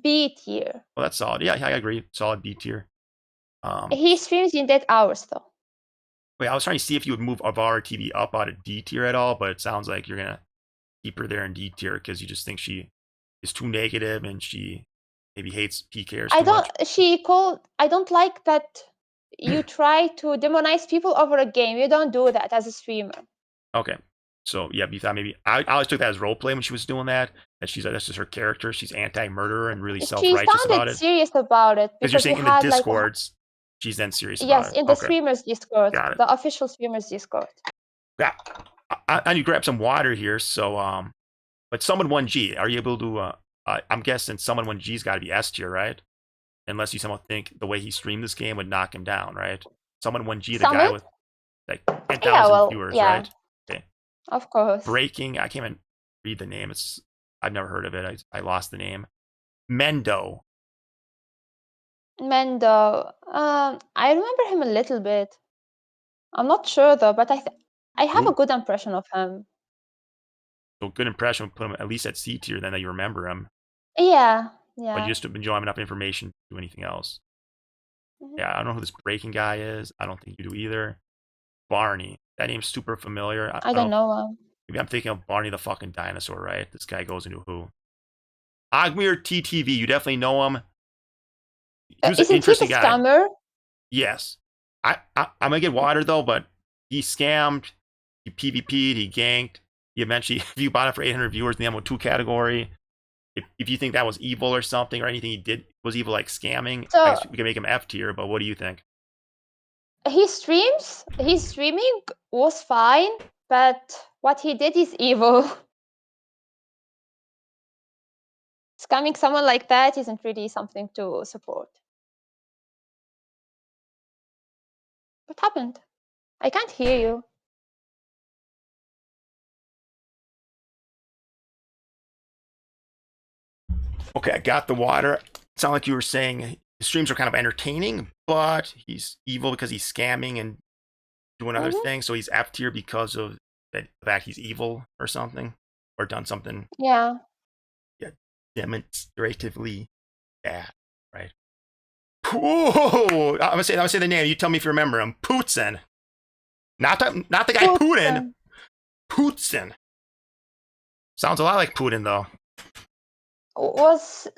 A: B tier.
B: Well, that's solid. Yeah, I agree. Solid B tier.
A: He streams in dead hours though.
B: Wait, I was trying to see if you would move Avara TV up out of D tier at all, but it sounds like you're gonna keep her there in D tier because you just think she is too negative and she maybe hates PKers too much.
A: I don't like that you try to demonize people over a game. You don't do that as a streamer.
B: Okay. So yeah, you thought maybe I always took that as roleplay when she was doing that. That's just her character. She's anti-murderer and really self-righteous about it.
A: She's serious about it
B: because you're saying in the Discords, she's then serious about it.
A: Yes, in the streamers Discord, the official streamers Discord.
B: Yeah, I need to grab some water here. So but Summon 1G, are you able to? I'm guessing Summon 1G's got to be S tier, right? Unless you somehow think the way he streamed this game would knock him down, right? Summon 1G, the guy with like 10,000 viewers, right? Okay.
A: Of course.
B: Breaking, I can't even read the name. I've never heard of it. I lost the name. Mendo.
A: I remember him a little bit. I'm not sure though, but I have a good impression of him.
B: So good impression would put him at least at C tier, then that you remember him.
A: Yeah.
B: But you just enjoy enough information to do anything else. Yeah, I don't know who this breaking guy is. I don't think you do either. Barney. That name's super familiar.
A: I don't know him.
B: Maybe I'm thinking of Barney the fucking dinosaur, right? This guy goes into who? Agmir TTV. You definitely know him. He was an interesting guy.
A: Scammer?
B: Yes. I'm gonna get water though, but he scammed, he PvP'd, he ganked. He eventually, if you bought it for 800 viewers in the MO2 category, if you think that was evil or something, or anything he did was evil, like scamming, I
A: So
B: guess we can make him F tier. But what do you think?
A: his streaming was fine, but what he did is evil. Scamming someone like that isn't really something to support. What happened? I can't hear you.
B: Okay, I got the water. Sound like you were saying the streams are kind of entertaining, but he's evil because he's scamming and doing other things. So he's F tier because of the fact he's evil or something, or done something
A: Yeah.
B: demonstratively bad, right? Whoa! I'm gonna say the name. You tell me if you remember him. Putin. Not the guy Putin. Putin. Sounds a lot like Putin though.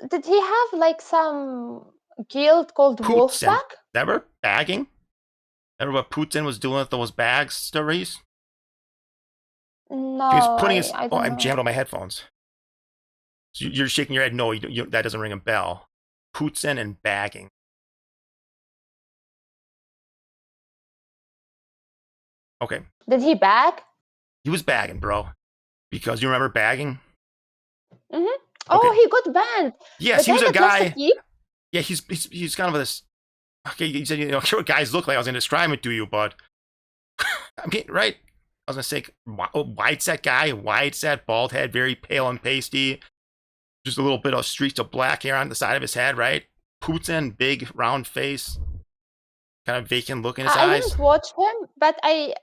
A: Did he have like some guild called
B: Putin.
A: Wolfpack?
B: Never bagging. Remember what Putin was doing with those bags, Stayresse?
A: No,
B: He was putting his.
A: I
B: Oh,
A: don't
B: I'm
A: know.
B: jammed on my headphones. So you're shaking your head. No, that doesn't ring a bell. Putin and bagging. Okay.
A: Did he bag?
B: He was bagging, bro. Because you remember bagging?
A: Mm-hmm. Oh,
B: Okay.
A: he got banned.
B: Yes,
A: The
B: he was a
A: that lost the
B: guy.
A: keep?
B: Yeah, he's kind of this. Okay, you said you know what guys look like. I was gonna describe it to you, but I'm getting right. I was gonna say wide set guy, wide set, bald head, very pale and pasty. Just a little bit of streaks of black hair on the side of his head, right? Putin, big round face, kind of vacant look in his
A: I
B: eyes.
A: didn't watch him, but I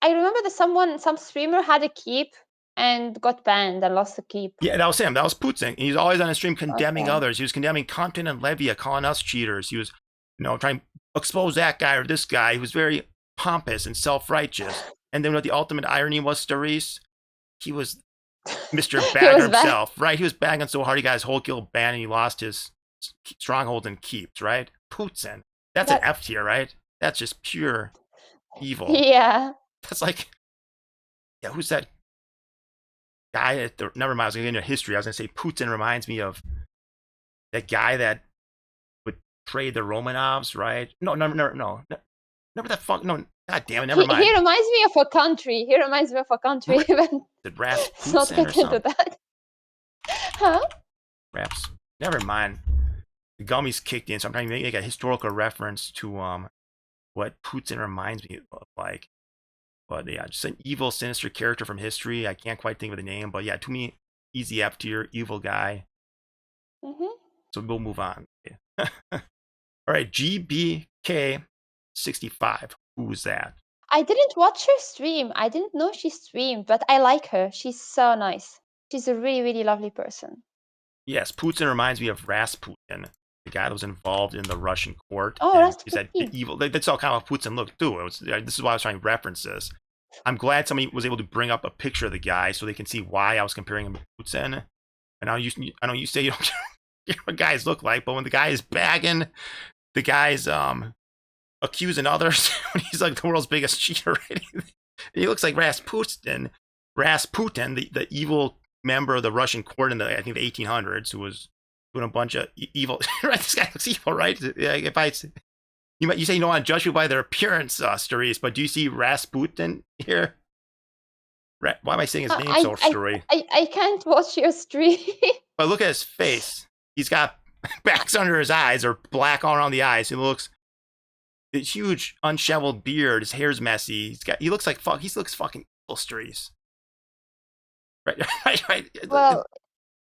A: remember that some streamer had a keep and got banned and lost the keep.
B: Yeah, that was him. That was Putin. He's always on his stream condemning
A: Okay.
B: others. He was condemning Compton and Levia, calling us cheaters. He was, trying to expose that guy or this guy. He was very pompous and self-righteous. And then what the ultimate irony was, Stayresse, he was Mr. Bagger himself, right? He was bagging so hard he got his whole guild banned and he lost his stronghold and keeps, right? Putin. That's an F tier, right? That's just pure evil.
A: Yeah.
B: That's like, yeah, who's that guy at the, never mind, I was going to get into history. I was going to say Putin reminds me of that guy that would trade the Romanovs, right? No. Remember that fuck, no, god damn it, never mind.
A: He reminds me of a country.
B: Did Rasputin
A: let's not get into that. Huh?
B: Raps. Never mind. The gummies kicked in, so I'm trying to make a historical reference to what Putin reminds me of, like. But yeah, just an evil, sinister character from history. I can't quite think of the name, but yeah, to me, easy F tier, evil guy. So we'll move on. All right, GBK65. Who's that?
A: I didn't watch her stream. I didn't know she streamed, but I like her. She's so nice. She's a really, really lovely person.
B: Yes, Putin reminds me of Rasputin, the guy that was involved in the Russian court.
A: Oh, Rasputin.
B: He said evil. That's all kind of how Putin looked too. This is why I was trying to reference this. I'm glad somebody was able to bring up a picture of the guy so they can see why I was comparing him to Putin. And I know you say you don't care what guys look like, but when the guy is bagging, the guy's accusing others when he's like the world's biggest cheater, right? He looks like Rasputin, the evil member of the Russian court in I think the 1800s, who was doing a bunch of evil. Right, this guy looks evil, right? If you say you don't want to judge people by their appearance, Stayresse, but do you see Rasputin here? Why am I saying his name so straight?
A: I can't watch your stream.
B: But look at his face. He's got bags under his eyes or black all around the eyes. He looks a huge unshoveled beard. His hair's messy. He looks fucking evil, Stayresse. Right.
A: Well,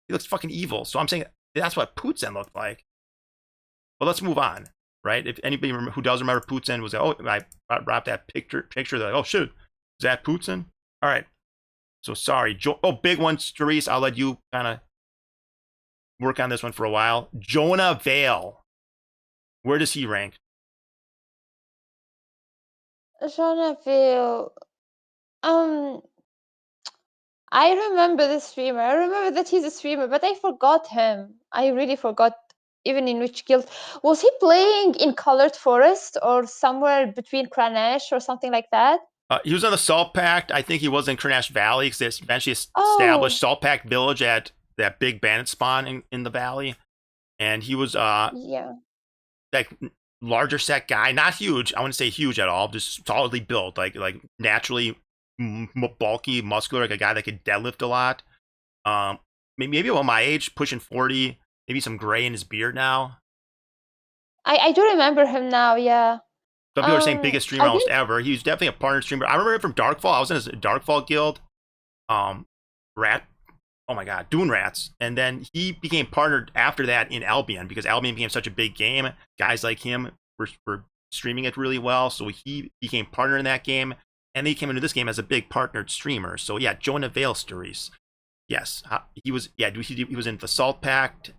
B: he looks fucking evil. So I'm saying that's what Putin looked like. But let's move on, right? If anybody who does remember Putin was like, oh, I brought that picture. They're like, oh shit, is that Putin? All right. So sorry, big one, Stayresse. I'll let you kind of work on this one for a while. Jonah Vale. Where does he rank?
A: Jonah Vale. I remember the streamer. I remember that he's a streamer, but I forgot him. I really forgot even in which guild. Was he playing in Colored Forest or somewhere between Kranesh or something like that?
B: He was on the Salt Pact. I think he was in Kernash Valley because they eventually
A: Oh,
B: established Salt Pact Village at that big bandit spawn in the valley. And he was
A: yeah.
B: like larger set guy, not huge. I wouldn't say huge at all, just solidly built, like naturally bulky, muscular, like a guy that could deadlift a lot. Maybe about my age, pushing 40, maybe some gray in his beard now.
A: I do remember him now, yeah.
B: Some people are saying biggest streamer
A: I
B: almost
A: didn't
B: ever. He was definitely a partner streamer. I remember him from Darkfall. I was in his Darkfall guild. Rat. Oh my god, Dune Rats. And then he became partnered after that in Albion because Albion became such a big game. Guys like him were streaming it really well, so he became partner in that game. And then he came into this game as a big partnered streamer. So yeah, Jonah Vale Stayresse. Yes, he was. Yeah, he was in the Salt Pact.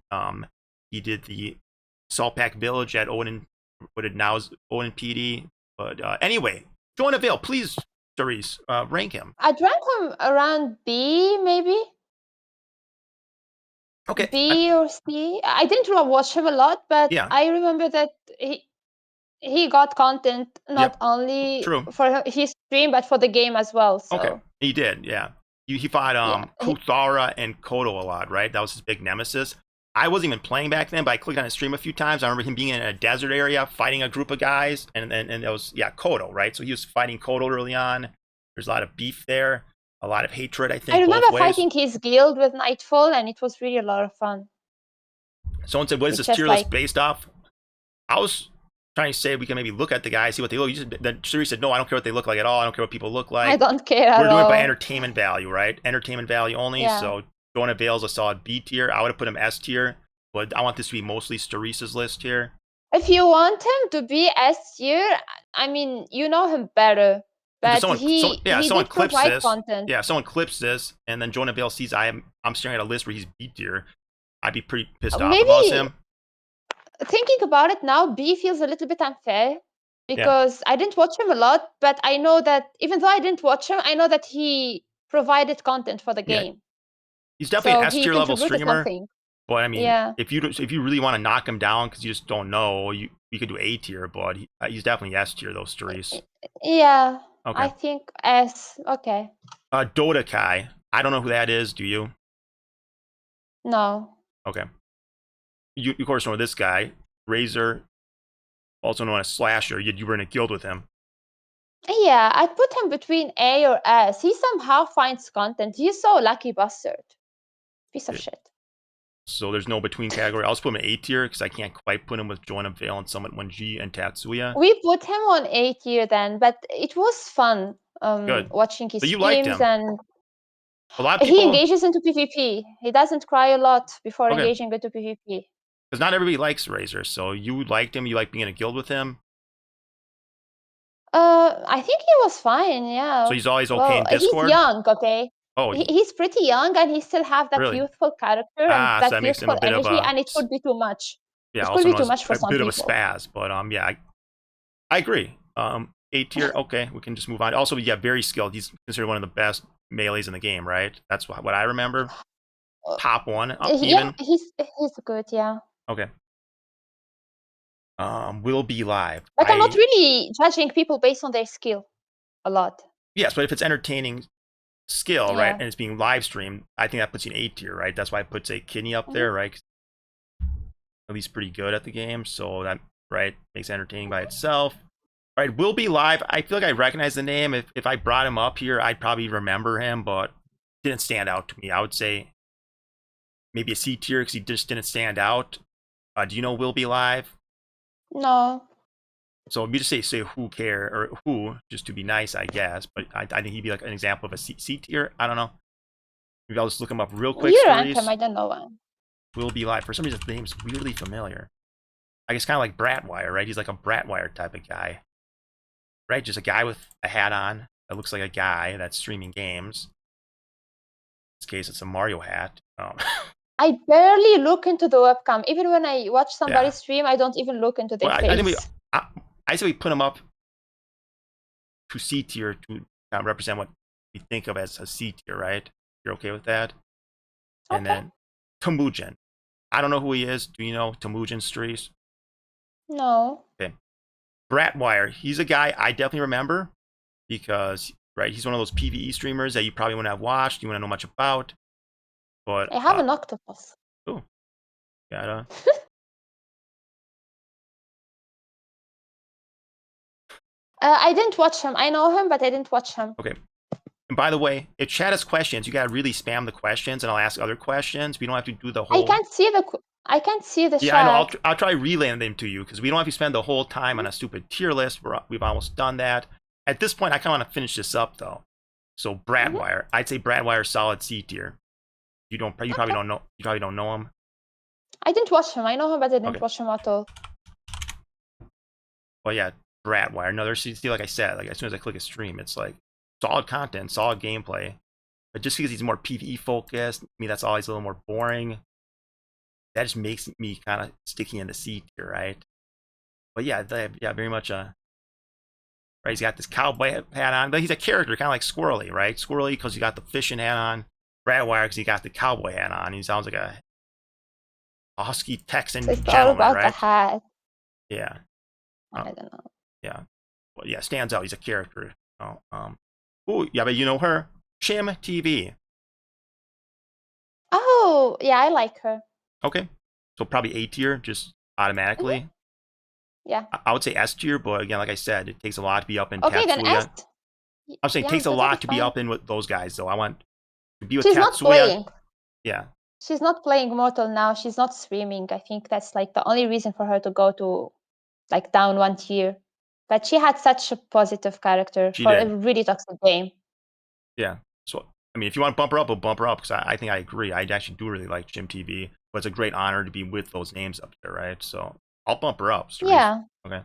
B: He did the Salt Pact Village at Owen, what it now is Owen PD. But anyway, Jonah Vale, please, Stayresse, rank him.
A: I drank him around B, maybe
B: Okay.
A: B or C. I didn't really watch him a lot, but
B: Yeah.
A: I remember that he got content not
B: Yep.
A: only
B: True.
A: for his stream but for the game as well. So
B: Okay. He did. Yeah. He fought
A: yeah,
B: Kuthara and Kodo a lot, right? That was his big nemesis. I wasn't even playing back then, but I clicked on his stream a few times. I remember him being in a desert area fighting a group of guys, and it was Kodo, right? So he was fighting Kodo early on. There's a lot of beef there, a lot of hatred. I think
A: I remember
B: both ways.
A: fighting his guild with Nightfall, and it was really a lot of fun.
B: Someone said, "What is
A: It's
B: this
A: just
B: tier list
A: like
B: based off?" I was trying to say we can maybe look at the guys, see what they look. Then Siri said, "No, I don't care what they look like at all. I don't care what people look like.
A: I don't care at
B: We're doing it
A: all.
B: by entertainment value, right? Entertainment value only."
A: Yeah.
B: So Jonah Vale's a solid B tier. I would have put him S tier, but I want this to be mostly Stayressa's list here.
A: If you want him to be S tier, I mean, you know him better, but he did
B: clips
A: provide
B: this.
A: content.
B: Yeah, someone clips this, and then Jonah Vale sees I'm staring at a list where he's B tier. I'd be pretty pissed off about him.
A: Thinking about it now, B feels a little bit unfair because I didn't watch him a lot, but I know that even though I didn't watch him, I know that he provided content for the game.
B: He's definitely an S
A: he
B: tier level
A: contributed
B: streamer.
A: something.
B: But I mean,
A: Yeah.
B: if you really want to knock him down because you just don't know, you could do A tier, but he's definitely S tier though, Stayresse.
A: Yeah.
B: Okay.
A: I think S. Okay.
B: Dota Kai. I don't know who that is. Do you?
A: No.
B: Okay. You of course know this guy, Razor, also known as Slasher. You were in a guild with him.
A: Yeah, I put him between A or S. He somehow finds content. He's so lucky bastard. Piece of shit.
B: So there's no between category. I'll just put him in A tier because I can't quite put him with Jonah Vale and Summit 1G and Tatsuya.
A: We put him on A tier then, but it was fun watching his
B: you liked
A: streams
B: him.
A: and
B: a lot of people,
A: he engages into PvP. He doesn't cry a lot before engaging into PvP.
B: Because not everybody likes Razor, so you liked him. You like being in a guild with him.
A: I think he was fine. Yeah.
B: So he's always okay in Discord.
A: He's young, okay.
B: Oh,
A: he's pretty young, and he still have that youthful character and that youthful energy, and it could be too much.
B: Yeah,
A: it could be too much for
B: a
A: some
B: bit
A: people.
B: of a spaz, but yeah, I agree. A tier, okay, we can just move on. Also, yeah, very skilled. He's considered one of the best melees in the game, right? That's what I remember. Top one,
A: yeah, he's good. Yeah.
B: Okay. Will be live.
A: But I'm not really judging people based on their skill a lot.
B: Yes, but if it's entertaining skill, right, and it's being live streamed, I think that puts you in A tier, right? That's why I put, say, Kidney up there, right? At least pretty good at the game, so that, right, makes it entertaining by itself. Right, Will be live. I feel like I recognize the name. If I brought him up here, I'd probably remember him, but didn't stand out to me. I would say maybe a C tier because he just didn't stand out. Do you know Will be live?
A: No.
B: So if you just say who care or who, just to be nice, I guess. But I think he'd be like an example of a C tier. I don't know. Maybe I'll just look him up real quick.
A: You rank him. I don't know one.
B: Will be live. For some reason, the name's weirdly familiar. I guess kind of like Bratwire, right? He's like a Bratwire type of guy, right? Just a guy with a hat on that looks like a guy that's streaming games. In this case, it's a Mario hat.
A: I barely look into the webcam. Even when I watch somebody stream, I don't even look into their face.
B: I say we put him up to C tier to represent what we think of as a C tier, right? You're okay with that?
A: Okay.
B: And then Kambujan. I don't know who he is. Do you know Temujin Strees?
A: No.
B: Okay. Bratwire. He's a guy I definitely remember because, right, he's one of those PvE streamers that you probably wouldn't have watched. You wouldn't know much about. But,
A: I have an octopus.
B: oh, got
A: I didn't watch him. I know him, but I didn't watch him.
B: okay. And by the way, if chat has questions, you gotta really spam the questions, and I'll ask other questions. We don't have to do the whole.
A: I can't see the
B: Yeah, I know.
A: chat.
B: I'll try relaying them to you because we don't have to spend the whole time on a stupid tier list. We've almost done that. At this point, I kind of want to finish this up though. So Bradwire, I'd say Bradwire solid C tier. You probably don't know. You probably don't know him.
A: I didn't watch him. I know him, but I didn't
B: Okay.
A: watch him at all.
B: Well, yeah, Bradwire. Another C. Like I said, like as soon as I click a stream, it's like solid content, solid gameplay. But just because he's more PvE focused, that's always a little more boring. That just makes me kind of sticky in the C tier, right? But yeah, very much right. He's got this cowboy hat on, but he's a character, kind of like Squirrely, right? Squirrely because he got the fishing hat on. Bradwire because he got the cowboy hat on. He sounds like a husky Texan
A: So it's all
B: gentleman,
A: about
B: right?
A: the hat.
B: Yeah.
A: I don't know.
B: Yeah. Well, yeah, stands out. He's a character. Oh, yeah, but you know her, Chim TV.
A: Oh, yeah, I like her.
B: Okay, so probably A tier, just automatically.
A: Yeah.
B: I would say S tier, but again, like I said, it takes a lot to be up in
A: Okay, then
B: Tatsuya.
A: S.
B: I'm saying it takes a
A: that'll
B: lot
A: be
B: to be
A: fine.
B: up in with those guys, though. I want to be with
A: She's not
B: Tatsuya.
A: playing.
B: Yeah.
A: She's not playing Mortal now. She's not streaming. I think that's like the only reason for her to go to like down one tier. But she had such a positive character
B: She
A: for
B: did.
A: a really toxic game.
B: Yeah. So, I mean, if you want to bump her up, we'll bump her up because I think I agree. I actually do really like Jim TV, but it's a great honor to be with those names up there, right? So I'll bump her up. Cerise.
A: Yeah.
B: Okay.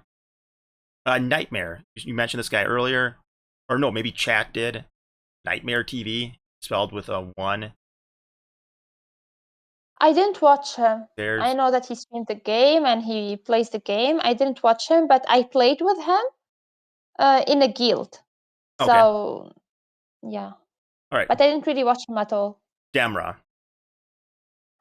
B: Nightmare. You mentioned this guy earlier, or no, maybe chat did. Nightmare TV, spelled with a 1.
A: I didn't watch him.
B: There's
A: I know that he streamed the game and he plays the game. I didn't watch him, but I played with him in a guild.
B: Okay.
A: So, yeah.
B: All right.
A: But I didn't really watch him at all.
B: Demra.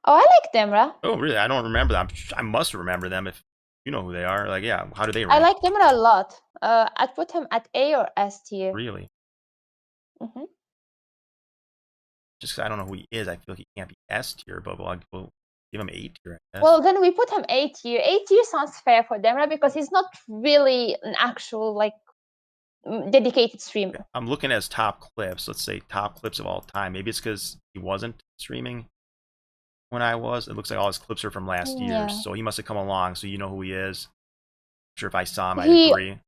A: Oh, I like Demra.
B: Oh, really? I don't remember them. I must remember them if you know who they are. Like, yeah, how do they rank?
A: I like Demra a lot. I'd put him at A or S tier.
B: Really?
A: Mm-hmm.
B: Just because I don't know who he is, I feel like he can't be S tier, but we'll give him A tier, I guess.
A: Well, then we put him A tier. A tier sounds fair for Demra because he's not really an actual, like, dedicated streamer.
B: I'm looking at his top clips. Let's say top clips of all time. Maybe it's because he wasn't streaming when I was. It looks like all his clips are from last year, so he must have come along. So you know who he is. I'm sure if I saw him, I'd agree.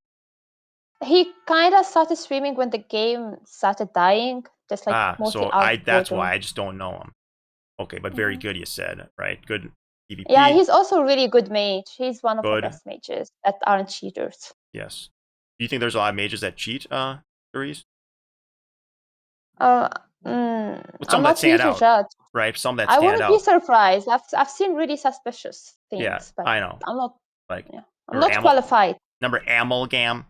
A: He kind of started streaming when the game started dying, just like mostly
B: so that's why I just don't know him. Okay, but very good, you said, right? Good PvP.
A: Yeah, he's also a really good mage. He's one of the best mages that aren't cheaters.
B: Yes. Do you think there's a lot of mages that cheat, Cerise?
A: I'm not here to judge.
B: Right, some that stand out.
A: I wouldn't be surprised. I've seen really suspicious things.
B: Yeah,
A: but
B: I know.
A: I'm not.
B: Like,
A: yeah, I'm not qualified.
B: Remember Amalgam,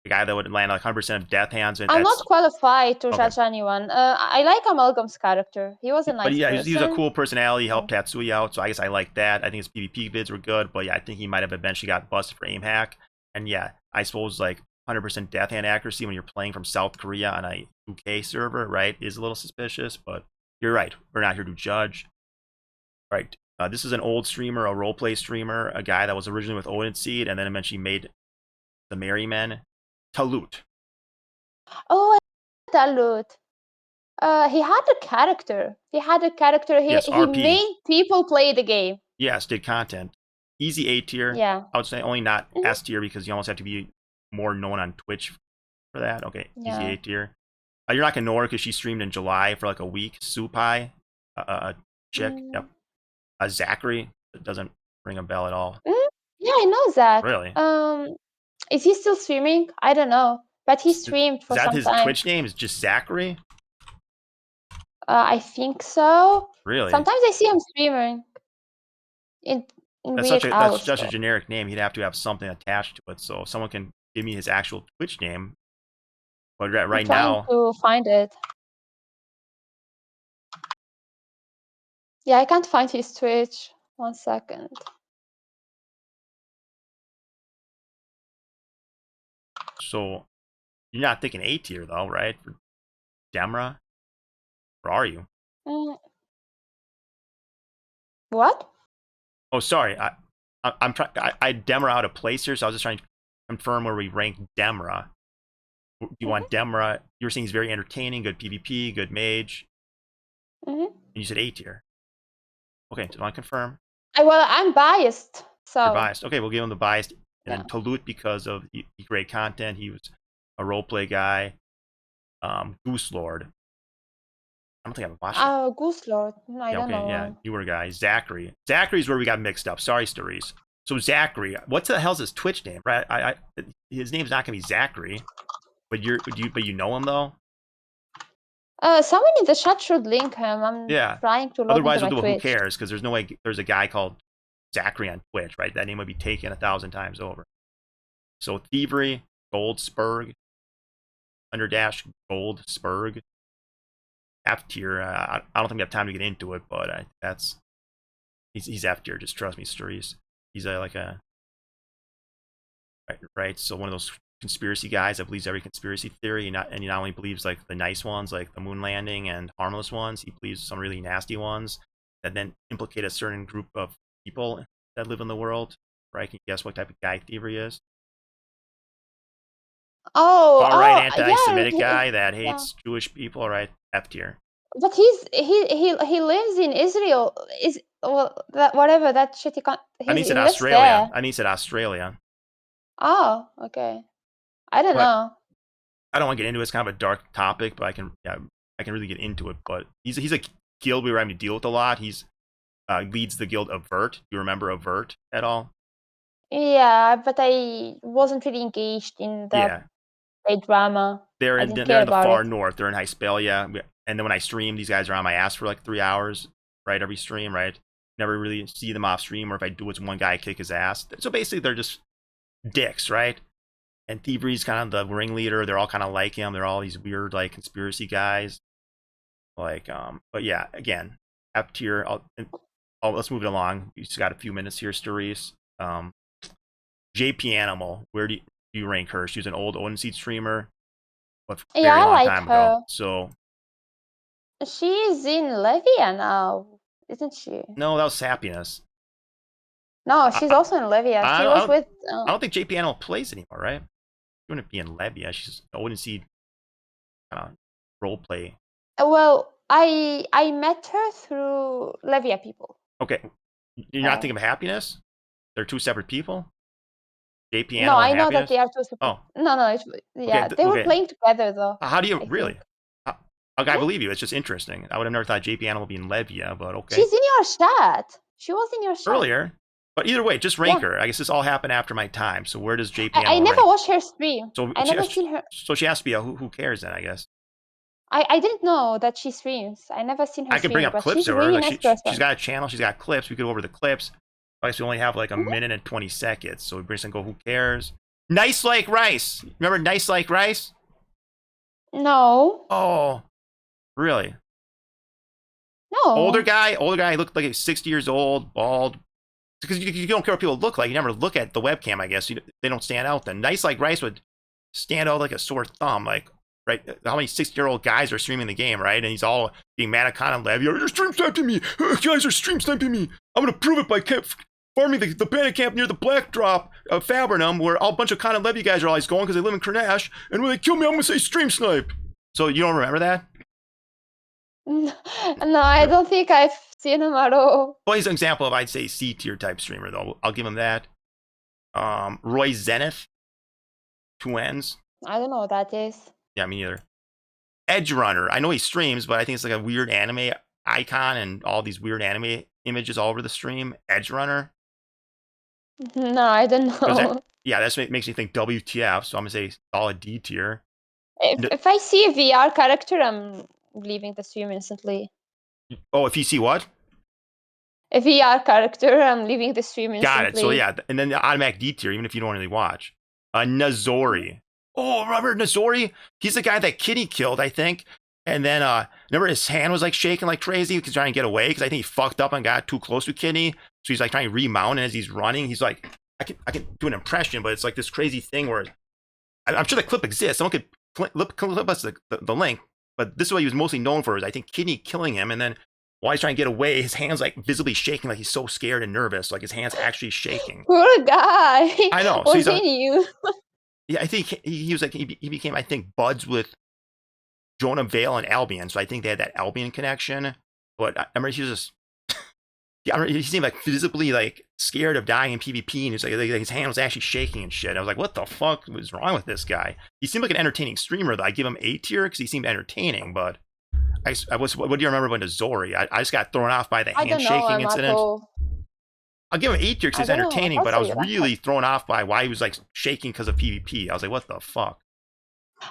B: the guy that would land like 100% of death hands.
A: I'm not qualified to judge anyone. I like Amalgam's character. He was a nice person.
B: He was a cool personality. He helped Tatsuya out, so I guess I like that. I think his PvP vids were good, but yeah, I think he might have eventually got busted for aim hack. And yeah, I suppose like 100% death hand accuracy when you're playing from South Korea on a UK server, right, is a little suspicious. But you're right. We're not here to judge. All right. This is an old streamer, a roleplay streamer, a guy that was originally with Odin Seed and then eventually made the Merry Men. Talut.
A: Oh, Talut. He had a character. He made people play the game.
B: Yes, did content. Easy A tier.
A: Yeah.
B: I would say only not S tier because you almost have to be more known on Twitch for that. Okay,
A: yeah.
B: Easy A tier. You're not gonna know her because she streamed in July for like a week. Supai, chick. Yep. Zachary. It doesn't ring a bell at all.
A: Yeah, I know Zach.
B: Really?
A: Is he still streaming? I don't know, but he streamed for some time.
B: Is that his Twitch name? Is just Zachary?
A: I think so.
B: Really?
A: Sometimes I see him streaming.
B: That's such a generic name. He'd have to have something attached to it. So if someone can give me his actual Twitch name. But right now,
A: to find it. Yeah, I can't find his Twitch. 1 second.
B: So you're not thinking A tier though, right? For Demra? Or are you?
A: What?
B: Oh, sorry. I'm trying. I Demra out of place here, so I was just trying to confirm where we rank Demra. You want Demra? You were saying he's very entertaining, good PvP, good mage. And you said A tier. Okay, just want to confirm.
A: Well, I'm biased, so.
B: You're biased. Okay, we'll give him the biased. And
A: Yeah.
B: then Talut because of great content. He was a roleplay guy. Goose Lord. I don't think I've watched it.
A: Oh, Goose Lord. I don't know.
B: Yeah, newer guy. Zachary. Zachary's where we got mixed up. Sorry, Stayresse. So Zachary, what the hell's his Twitch name? Right? His name's not gonna be Zachary, but you know him though.
A: Someone in the chat should link him. I'm trying to log
B: Otherwise,
A: into my
B: who
A: Twitch.
B: cares? Because there's no way there's a guy called Zachary on Twitch, right? That name would be taken 1,000 times over. So Thievery, Gold Spurg, Underdash, Gold Spurg, F tier. I don't think we have time to get into it, but he's F tier. Just trust me, Stayresse. He's right. So one of those conspiracy guys that believes every conspiracy theory, and he not only believes like the nice ones, like the moon landing and harmless ones, he believes some really nasty ones that then implicate a certain group of people that live in the world. Right? Can you guess what type of guy Thievery is? Far right anti-Semitic guy that hates Jewish people, right? F tier.
A: But he lives in Israel. Whatever that shitty
B: I mean, he said Australia. I mean, he said Australia.
A: Oh, okay. I don't know.
B: I don't want to get into it. It's kind of a dark topic, but I can really get into it. But he's a guild we were having to deal with a lot. He's leads the guild Avert. Do you remember Avert at all?
A: Yeah, but I wasn't really engaged in the drama.
B: They're in the far north. They're in Hispalia. And then when I stream, these guys are on my ass for like 3 hours, right? Every stream, right? Never really see them off stream, or if I do, it's one guy kick his ass. So basically, they're just dicks, right? And Thievery's kind of the ringleader. They're all kind of like him. They're all these weird, like, conspiracy guys. Like, but yeah, again, F tier. Let's move it along. We just got a few minutes here, Stayresse. JP Animal, where do you rank her? She was an old Odin Seed streamer.
A: Yeah, I like her.
B: Ago. So
A: she's in Levia now, isn't she?
B: No, that was Sapienus.
A: No, she's also in Levia. She was with.
B: I don't think JP Animal plays anymore, right? She wouldn't be in Levia. She's Odin Seed role play.
A: Well, I met her through Levia people.
B: Okay, you're not thinking of Happiness? They're two separate people. JP Animal.
A: No, I know that they are two separate.
B: Oh,
A: no. They were playing together though.
B: How do you really? I believe you. It's just interesting. I would have never thought JP Animal would be in Levia, but okay.
A: She's in your chat. She was in your chat
B: earlier. But either way, just rank her. I guess this all happened after my time. So where does JP Animal
A: I never watched her stream.
B: So
A: I never seen her.
B: So she has to be a who cares then, I guess.
A: I didn't know that she streams. I never seen her.
B: I could bring up clips of her. Really she's got a channel. She's got clips. We could go over the clips. I guess we only have like a minute and 20 seconds. So we bring some go. Who cares? Nice like Rice. Remember Nice like Rice?
A: No.
B: Oh, really?
A: No.
B: Older guy. Looked like he's 60 years old, bald. Because you don't care what people look like. You never look at the webcam, I guess. They don't stand out then. Nice like Rice would stand out like a sore thumb. Like, right? How many 60-year-old guys are streaming the game, right? And he's all being mad at Con and Levy. You're stream sniping me. Guys are stream sniping me. I'm going to prove it by farming the bandit camp near the black drop of Fabernum, where a bunch of Con and Levy guys are always going because they live in Kernash. And when they kill me, I'm going to say stream snipe. So you don't remember that?
A: No, I don't think I've seen him at all.
B: Well, he's an example of, I'd say, C-tier type streamer, though. I'll give him that. Roy Zenith. 2 N's.
A: I don't know what that is.
B: Yeah, me neither. Edge Runner. I know he streams, but I think it's like a weird anime icon and all these weird anime images all over the stream. Edge Runner.
A: No, I don't know.
B: That makes me think WTF, so I'm going to say solid D tier.
A: If I see a VR character, I'm leaving the stream instantly.
B: Oh, if you see what?
A: A VR character, I'm leaving the stream instantly.
B: Got it. So yeah, and then the automatic D tier, even if you don't really watch. Nazori. Oh, remember Nazori? He's the guy that Kitty killed, I think. And then remember his hand was like shaking like crazy because trying to get away because I think he fucked up and got too close to Kidney. So he's like trying to remount, and as he's running, he's like, I can do an impression, but it's like this crazy thing where I'm sure the clip exists. Someone could clip us the link, but this is what he was mostly known for. Is I think Kidney killing him, and then while he's trying to get away, his hands like visibly shaking, like he's so scared and nervous, like his hands actually shaking.
A: Poor guy.
B: I know.
A: What
B: So
A: he knew.
B: yeah, I think he was like he became I think buds with Jonah Vale and Albion, so I think they had that Albion connection. But I remember he was just yeah, he seemed like visibly like scared of dying in PvP, and he's like his hand was actually shaking and shit. I was like, what the fuck was wrong with this guy? He seemed like an entertaining streamer. Though I give him A tier because he seemed entertaining, but I was. What do you remember when to Zori? I just got thrown off by the
A: I
B: hand
A: don't know,
B: shaking incident.
A: Marco.
B: I'll give him A tier because
A: I
B: he's
A: don't know
B: entertaining,
A: how
B: but I
A: to
B: was
A: say that.
B: really thrown off by why he was like shaking because of PvP. I was like, what the fuck?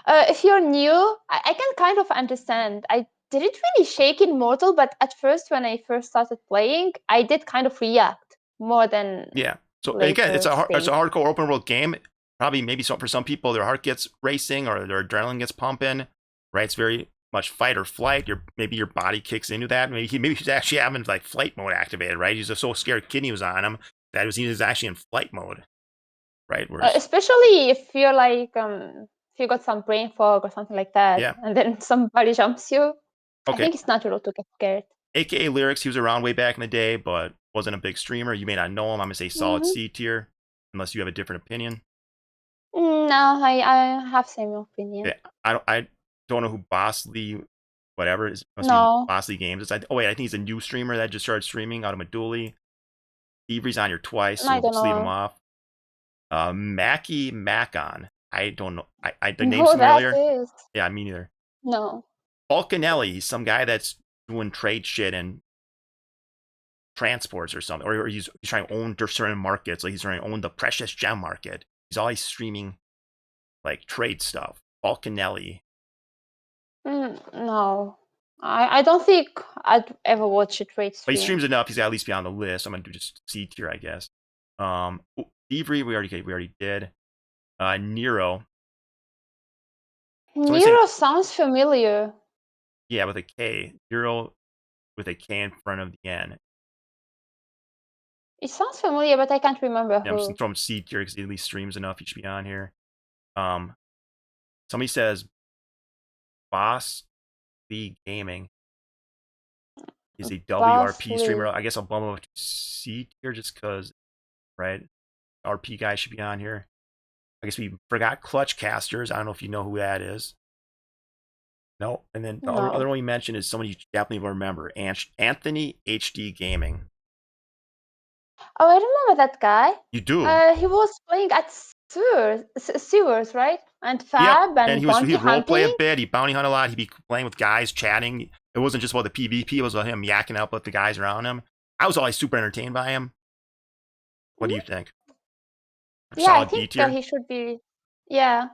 A: If you're new, I can kind of understand. I didn't really shake in Mortal, but at first, when I first started playing, I did kind of react more than
B: Yeah. So again,
A: later
B: it's a
A: streams.
B: hardcore open world game. Probably maybe for some people their heart gets racing or their adrenaline gets pumping. Right? It's very much fight or flight. Maybe your body kicks into that. Maybe he's actually having like flight mode activated. Right? He's just so scared Kidney was on him that he was actually in flight mode. Right? Whereas
A: Especially if you're like if you got some brain fog or something like that,
B: yeah.
A: and then somebody jumps you. I
B: Okay.
A: think it's natural to get scared.
B: AKA Lyrics, he was around way back in the day, but wasn't a big streamer. You may not know him. I'm gonna say solid C tier, unless you have a different opinion.
A: No, I have same opinion.
B: Yeah, I don't know who Boss Lee, whatever is. Must
A: No.
B: be Boss Lee Games. Oh wait, I think he's a new streamer that just started streaming out of Meduli. Avery's on here twice, so
A: I
B: we'll
A: don't
B: just leave him
A: know.
B: off. Mackie Macon. I don't know. The name's
A: Who that
B: familiar.
A: is?
B: Yeah, me neither.
A: No.
B: Falconelli, he's some guy that's doing trade shit and transports or something, or he's trying to own certain markets. Like he's trying to own the precious gem market. He's always streaming like trade stuff. Falconelli.
A: No. I don't think I'd ever watch a trade
B: But
A: stream.
B: he streams enough. He's got at least be on the list. I'm gonna do just C tier, I guess. Thievery, we already did. Nero.
A: Nero sounds familiar.
B: Yeah, with a K. Nero with a K in front of the N.
A: It sounds familiar, but I can't remember
B: Yeah, I'm
A: who.
B: just throwing C tier because he at least streams enough. He should be on here. Somebody says Boss Lee Gaming is a WRP streamer. I guess I'll bump him up to C tier just because, right? RP guy should be on here. I guess we forgot Clutch Casters. I don't know if you know who that is. No. And then the other one you mentioned is someone you definitely will remember. Anthony HD Gaming.
A: Oh, I remember that guy.
B: You do?
A: He was playing at Sewers, right? And Fab and
B: he
A: bounty
B: role play a
A: hunting.
B: bit. He bounty hunt a lot. He'd be playing with guys, chatting. It wasn't just about the PvP. It was about him yakking up with the guys around him. I was always super entertained by him. What do you think?
A: Yeah,
B: solid
A: I think
B: D tier?
A: he should be. Yeah.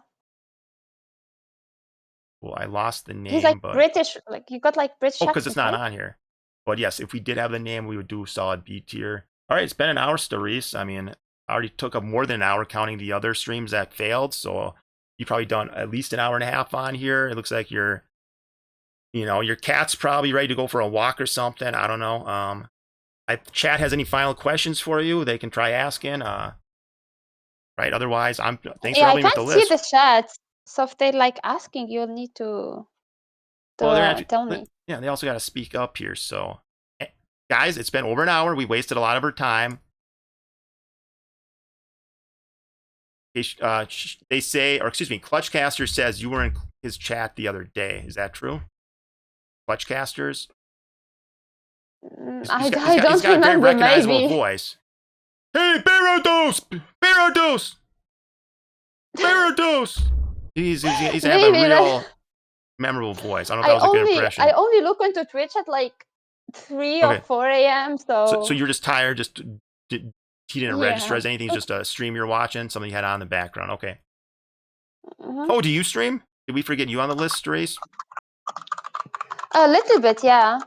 B: Well, I lost the name.
A: He's like
B: but...
A: British. Like you got like British.
B: Oh, because it's not
A: right?
B: on here. But yes, if we did have the name, we would do solid B tier. All right, it's been an hour, Stayresse. I mean, I already took up more than an hour counting the other streams that failed. So you've probably done at least an hour and a half on here. It looks like your cat's probably ready to go for a walk or something. I don't know. If chat has any final questions for you, they can try asking. Right. Otherwise, thanks for helping with the list.
A: I can't see the chat, so if they like asking, you'll need to tell me.
B: Yeah, they also got to speak up here. So, guys, it's been over an hour. We wasted a lot of our time. They say, or excuse me, Clutchcaster says you were in his chat the other day. Is that true? Clutchcasters?
A: I don't
B: he's got
A: remember.
B: A very recognizable
A: maybe.
B: voice. Hey, Barados! Barados! Barados! He's have a real memorable voice. I don't know if that was a good impression.
A: I only look into Twitch at like 3 or 4 a.m.
B: So you're just tired. He didn't register as anything. It's just a stream you're watching. Something you had on in the background. Okay. Oh, do you stream? Did we forget you on the list, Stayresse?
A: A little bit, yeah.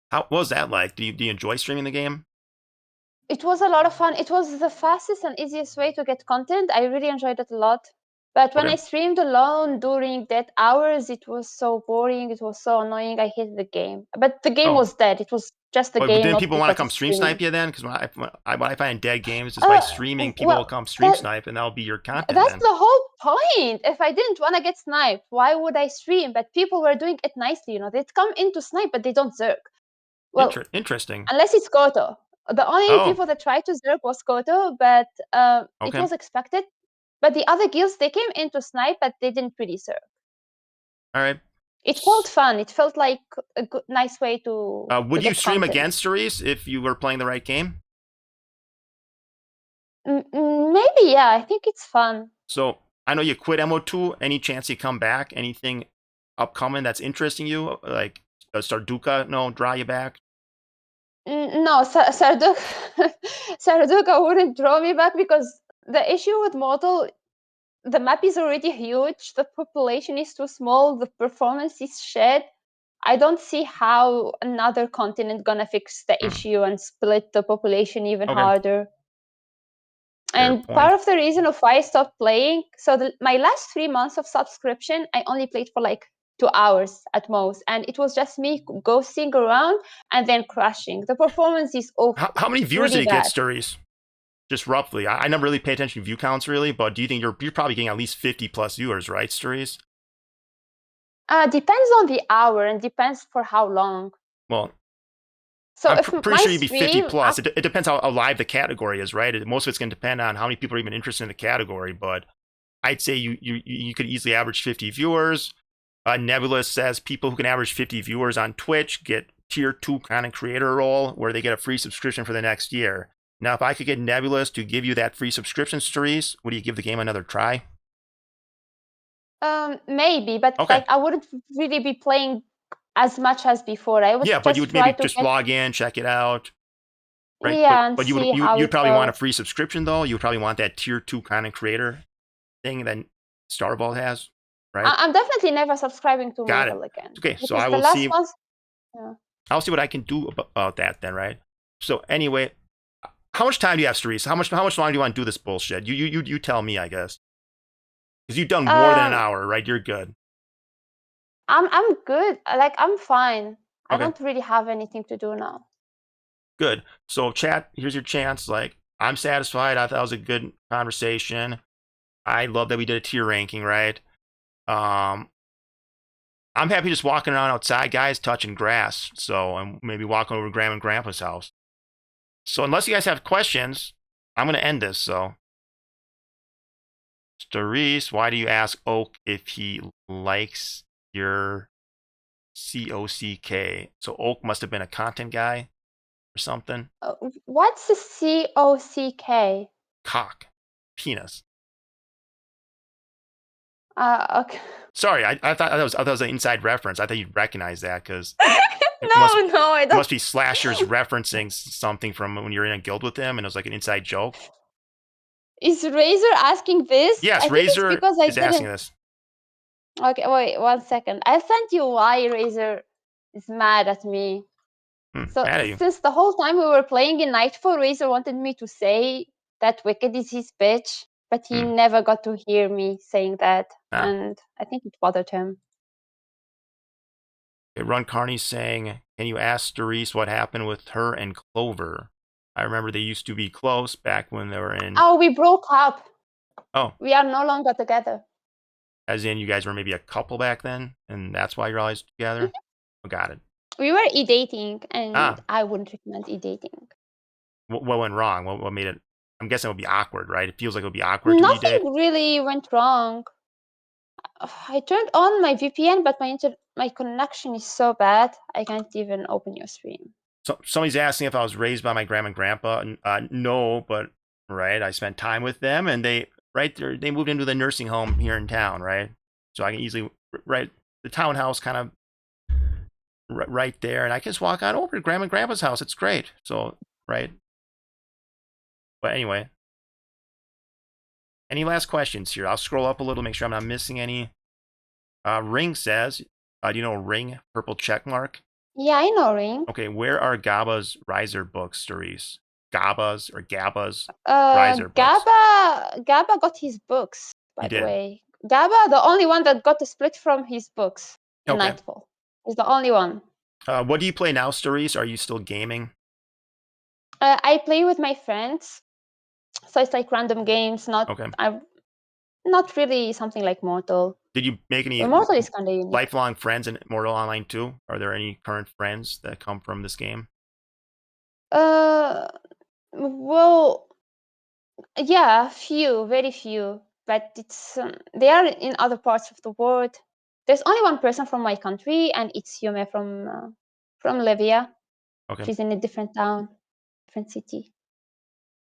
B: What was that like? Do you enjoy streaming the game?
A: It was a lot of fun. It was the fastest and easiest way to get content. I really enjoyed it a lot. But when
B: Okay.
A: I streamed alone during dead hours, it was so boring. It was so annoying. I hated the game. But the game
B: Oh.
A: was dead. It was just the
B: But
A: game,
B: didn't
A: not
B: people want to
A: because
B: come
A: of
B: stream snipe
A: streaming.
B: you then? Because what I find in dead games is by streaming, people will
A: Well,
B: come stream snipe, and that'll be your content
A: that's
B: then.
A: the whole point. If I didn't want to get sniped, why would I stream? But people were doing it nicely, you know. They'd come into snipe, but they don't zerk. Well,
B: Interesting.
A: unless it's Koto. The only people that tried to zerk was Koto, but it
B: Okay.
A: was expected. But the other guilds, they came into snipe, but they didn't really zerk.
B: All right.
A: It felt fun. It felt like a good, nice way to.
B: Would you
A: get
B: stream
A: content.
B: against Stayresse if you were playing the right game?
A: Maybe, yeah. I think it's fun.
B: So I know you quit MO2. Any chance you come back? Anything upcoming that's interesting you? Like Sarduka, no, draw you back?
A: No, Sarduka, Sarduka wouldn't draw me back because the issue with Mortal, the map is already huge, the population is too small, the performance is shit. I don't see how another continent gonna fix the issue and split the population even harder. And part of the reason of why I stopped playing, so my last 3 months of subscription, I only played for like 2 hours at most, and it was just me ghosting around and then crashing. The performance is awful.
B: How many viewers
A: really
B: did it get,
A: bad.
B: Stayresse? Just roughly. I never really pay attention to view counts really, but do you think you're probably getting at least 50 plus viewers, right, Stayresse?
A: Depends on the hour and depends for how long.
B: Well,
A: so
B: I'm
A: if
B: pretty sure you'd be 50 plus. It depends how live the category is, right? Most of it's going to depend on how many people are even interested in the category, but I'd say you could easily average 50 viewers. Nebulous says people who can average 50 viewers on Twitch get tier 2 content creator role where they get a free subscription for the next year. Now, if I could get Nebulous to give you that free subscription, Stayresse, would you give the game another try?
A: Maybe, but like I wouldn't really be playing as much as before. I would
B: but you would maybe just log in, check it out. Right?
A: Yeah,
B: but you'd probably want a free subscription though. You would probably want that tier 2 content creator thing that Starvault has, right?
A: I'm definitely never subscribing to Mortal again.
B: Okay, so I will see.
A: Yeah.
B: I'll see what I can do about that then, right? So anyway, how much time do you have, Stayresse? How much longer do you want to do this bullshit? You tell me, I guess. Because you've done more than an hour, right? You're good.
A: I'm good. Like I'm fine. I don't really have anything to do now.
B: Good. So chat, here's your chance. Like, I'm satisfied. I thought it was a good conversation. I love that we did a tier ranking, right? I'm happy just walking around outside, guys, touching grass. So I'm maybe walking over to Grandma and Grandpa's house. So unless you guys have questions, I'm gonna end this. So Stayresse, why do you ask Oak if he likes your COCK? So Oak must have been a content guy or something.
A: What's the COCK?
B: Cock. Penis.
A: Okay.
B: Sorry, I thought that was an inside reference. I thought you'd recognize that because
A: no, I don't.
B: It must be Slashers referencing something from when you're in a guild with him, and it was like an inside joke.
A: Is Razor asking this?
B: Yes, Razor is asking this.
A: Okay, wait 1 second. I sent you why Razor is mad at me. So since the whole time we were playing in Nightfall, Razor wanted me to say that Wicked is his bitch, but he never got to hear me saying that, and I think it bothered him.
B: Run Carney's saying, can you ask Stayresse what happened with her and Clover? I remember they used to be close back when they were in...
A: Oh, we broke up.
B: Oh.
A: We are no longer together.
B: As in, you guys were maybe a couple back then, and that's why you're always together? Oh, got it.
A: We were e-dating, and I wouldn't recommend e-dating.
B: What went wrong? What made it... I'm guessing it would be awkward, right? It feels like it would be awkward
A: to
B: e-date.
A: Nothing really went wrong. I turned on my VPN, but my connection is so bad, I can't even open your stream.
B: So somebody's asking if I was raised by my grandma and grandpa. No, but right, I spent time with them, and they moved into the nursing home here in town, right? So I can easily the townhouse kind of right there, and I can just walk on over to grandma and grandpa's house. It's great. So right. But anyway, any last questions here? I'll scroll up a little, make sure I'm not missing any. Ring says, do you know Ring? Purple check mark.
A: Yeah, I know Ring.
B: Okay, where are Gaba's Riser books, Stayresse? Gaba's Riser books.
A: Gaba got his books, by the way. Gaba, the only one that got the split from his books in
B: Okay.
A: Nightfall. He's the only one.
B: What do you play now, Stayresse? Are you still gaming?
A: I play with my friends, so it's like random games. Not really something like Mortal.
B: Did you make any
A: Mortal is kind of unique.
B: lifelong friends in Mortal Online 2? Are there any current friends that come from this game?
A: Well, yeah, very few, but it's they are in other parts of the world. There's only one person from my country, and it's Yume from Libya.
B: Okay.
A: She's in a different town, different city.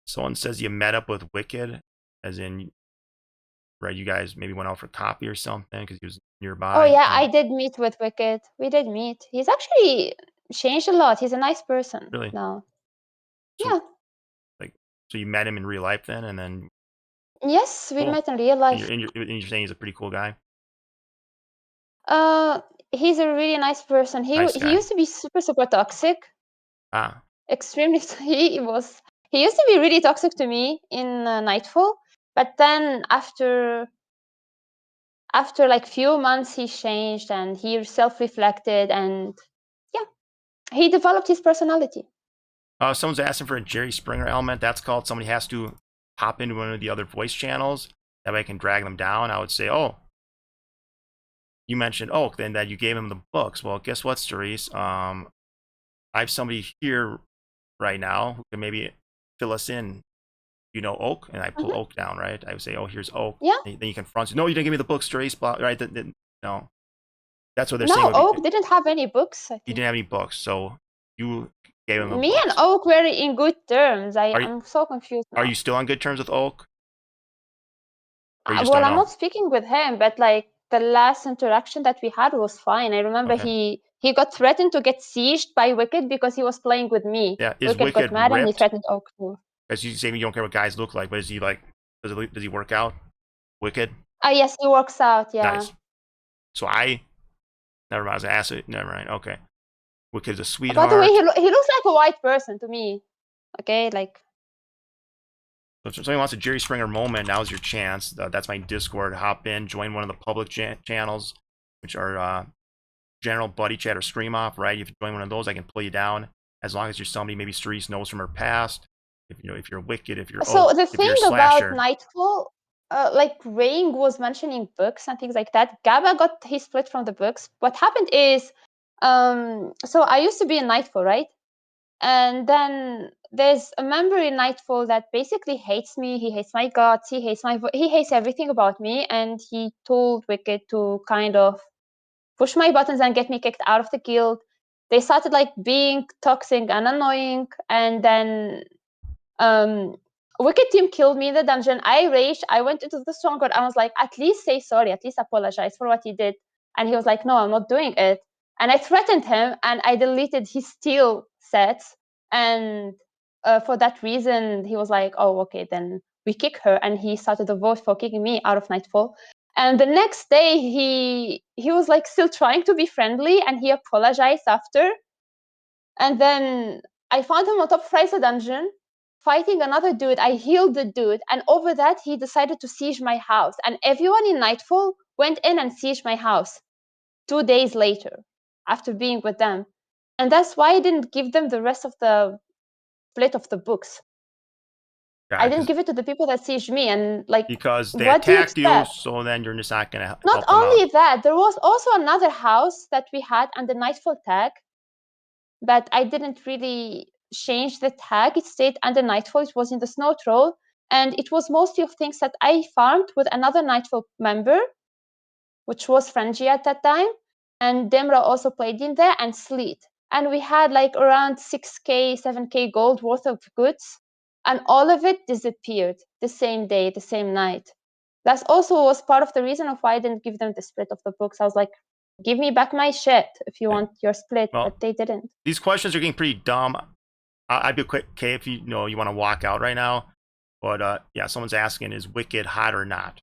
B: Someone says you met up with Wicked, as in, right? You guys maybe went out for coffee or something because he was nearby.
A: Oh yeah, I did meet with Wicked. We did meet. He's actually changed a lot. He's a nice person.
B: Really?
A: now.
B: So,
A: Yeah.
B: So you met him in real life then, and then
A: Yes, we
B: cool.
A: met in real life.
B: And you're saying he's a pretty cool guy.
A: He's a really nice person. He used to be super toxic. Extremely. He used to be really toxic to me in Nightfall, but then after like few months he changed and he self-reflected, and yeah, he developed his personality.
B: Someone's asking for a Jerry Springer element. That's called somebody has to hop into one of the other voice channels. That way I can drag them down. I would say, oh, you mentioned Oak, then that you gave him the books. Well, guess what, Stayresse? I have somebody here right now who can maybe fill us in. You know Oak, and I pull Oak down, right? I would say, oh, here's Oak.
A: Yeah.
B: And then you confront. No, you didn't give me the books, Stayresse. Right? No. That's what they're saying.
A: No, Oak didn't have any books. I think.
B: He didn't have any books, so you gave him the
A: Me
B: books.
A: and Oak were in good terms. I'm so confused now.
B: Are you still on good terms with Oak?
A: Well, I'm not speaking with him, but like the last interaction that we had was fine. I remember he got threatened to get sieged by Wicked because he was playing with me.
B: Yeah, is
A: Wicked got mad and he threatened Oak too.
B: As you say, you don't care what guys look like, but is he like? Does he work out? Wicked?
A: Yes, he works out. Yeah.
B: Nice. So never mind. I was gonna ask it. Never mind. Okay. Wicked's a sweetheart.
A: By the way, he looks like a white person to me. Okay, like.
B: If somebody wants a Jerry Springer moment, now's your chance. That's my Discord. Hop in, join one of the public channels, which are General Buddy Chat or Scream Off. Right? If you join one of those, I can pull you down. As long as you're somebody maybe Stayresse knows from her past. If you're Wicked, if you're
A: the thing about Nightfall, like Rain was mentioning books and things like that. Gaba got his split from the books. What happened is, so I used to be in Nightfall, right? And then there's a member in Nightfall that basically hates me. He hates my guts. He hates everything about me. And he told Wicked to kind of push my buttons and get me kicked out of the guild. They started like being toxic and annoying, and then Wicked team killed me in the dungeon. I raged. I went into the stronghold. I was like, at least say sorry, at least apologize for what you did. And he was like, no, I'm not doing it. And I threatened him, and I deleted his steel sets. And for that reason, he was like, oh, okay, then we kick her. And he started a vote for kicking me out of Nightfall. And the next day, he was like still trying to be friendly, and he apologized after. And then I found him on top of Rise Dungeon, fighting another dude. I healed the dude, and over that, he decided to siege my house. And everyone in Nightfall went in and sieged my house 2 days later, after being with them. And that's why I didn't give them the rest of the split of the books. I didn't give it to the people that sieged me, and like
B: because they attacked you, so then you're just not gonna help
A: Not only that, there was also another house that we had on the Nightfall tag, but I didn't really change the tag. It stayed under Nightfall. It was in the Snow Troll, and it was mostly of things that I farmed with another Nightfall member, which was Frangie at that time, and Demra also played in there, and Sleet. And we had like around 6k, 7k gold worth of goods, and all of it disappeared the same day, the same night. That also was part of the reason of why I didn't give them the split of the books. I was like, give me back my shit if you want your split, but they didn't.
B: These questions are getting pretty dumb. I'd be okay if you want to walk out right now. But yeah, someone's asking, is Wicked hot or not?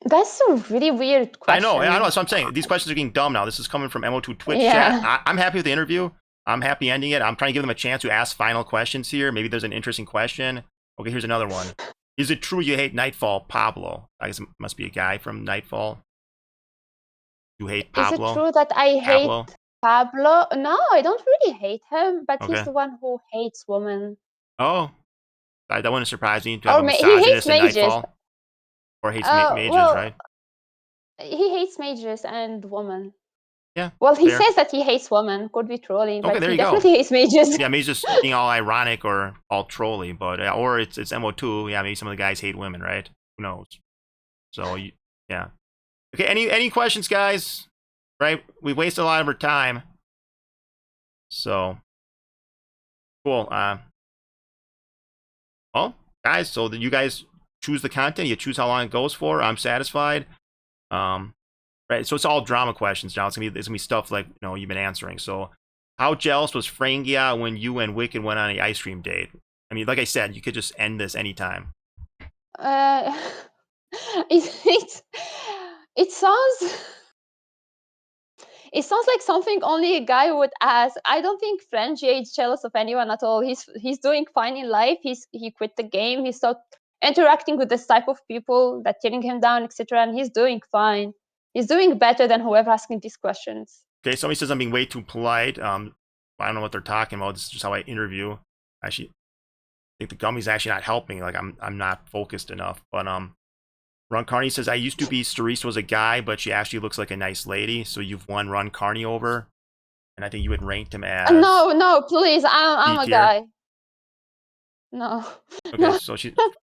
A: That's a really weird question.
B: I know. So I'm saying these questions are getting dumb now. This is coming from MO2 Twitch chat. I'm happy with the interview. I'm happy ending it. I'm trying to give them a chance to ask final questions here. Maybe there's an interesting question. Okay, here's another one. Is it true you hate Nightfall, Pablo? I guess it must be a guy from Nightfall. You hate
A: Is it
B: Pablo?
A: true that I hate
B: Pablo?
A: Pablo? No, I don't really hate him, but he's
B: Okay.
A: the one who hates women.
B: Oh, that wouldn't surprise me to have
A: Or
B: a
A: he hates
B: misogynist in
A: mages.
B: Nightfall. Or hates mages,
A: Well,
B: right?
A: he hates mages and women.
B: Yeah,
A: Well, he
B: fair.
A: says that he hates women. Could be trolling,
B: Okay,
A: but
B: there
A: he
B: you go.
A: definitely hates mages.
B: Yeah, maybe he's just being all ironic or all trolly, but or it's MO2. Yeah, maybe some of the guys hate women, right? Who knows? So yeah. Okay, any questions, guys? Right, we wasted a lot of our time. So cool. Well, guys, so you guys choose the content. You choose how long it goes for. I'm satisfied. Right. So it's all drama questions now. It's gonna be stuff like you've been answering. So, how jealous was Frangia when you and Wicked went on an ice cream date? I mean, like I said, you could just end this anytime.
A: Uh, it, it sounds it sounds like something only a guy would ask. I don't think Frangie is jealous of anyone at all. He's doing fine in life. He quit the game. He stopped interacting with this type of people that tearing him down, etc. And he's doing fine. He's doing better than whoever asking these questions.
B: Okay, somebody says I'm being way too polite. I don't know what they're talking about. This is just how I interview. Actually, I think the gummy's actually not helping. Like I'm not focused enough. But Ron Carney says I used to be Stayresse was a guy, but she actually looks like a nice lady. So you've won Ron Carney over, and I think you had ranked him as
A: No, please. I'm
B: B
A: a
B: tier.
A: guy. No.
B: Okay,
A: No.
B: so she's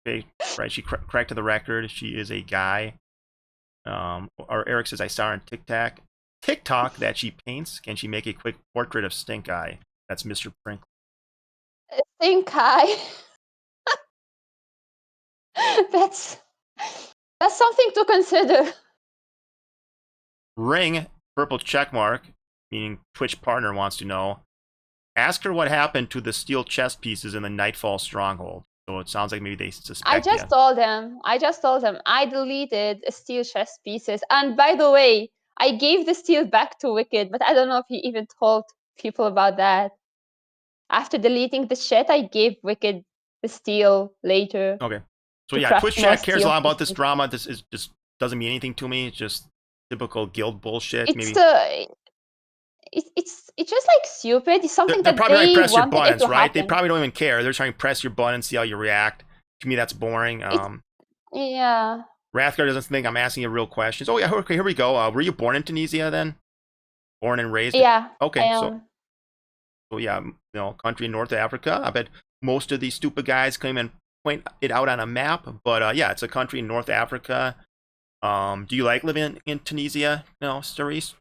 B: okay, right. She corrected the record. She is a guy. Or Eric says I saw her on TikTok that she paints. Can she make a quick portrait of Stink Eye? That's Mr. Prinkle.
A: Stink eye. that's something to consider.
B: Ring purple check mark, meaning Twitch partner wants to know. Ask her what happened to the steel chest pieces in the Nightfall stronghold. So it sounds like maybe they suspect.
A: I just told him. I deleted steel chest pieces. And by the way, I gave the steel back to Wicked, but I don't know if he even told people about that. After deleting the shit, I gave Wicked the steel later.
B: Okay. So
A: to
B: yeah,
A: craft
B: Twitch
A: more
B: chat cares a
A: steel
B: lot about this
A: pieces.
B: drama. This is just doesn't mean anything to me. It's just typical guild bullshit.
A: It's
B: Maybe
A: it's just like stupid. It's something
B: they're
A: that
B: probably trying to
A: they
B: press your
A: wanted it
B: buttons,
A: to
B: right? They
A: happen.
B: probably don't even care. They're trying to press your button and see how you react. To me, that's boring.
A: Yeah.
B: Rathgar doesn't think I'm asking you real questions. Oh yeah, okay, here we go. Were you born in Tunisia then? Born and raised?
A: Yeah.
B: Okay,
A: I
B: so yeah, country in North Africa. I bet most of these stupid guys come and point it out on a map, but yeah, it's a country in North Africa. Do you like living in Tunisia? No, Stayresse?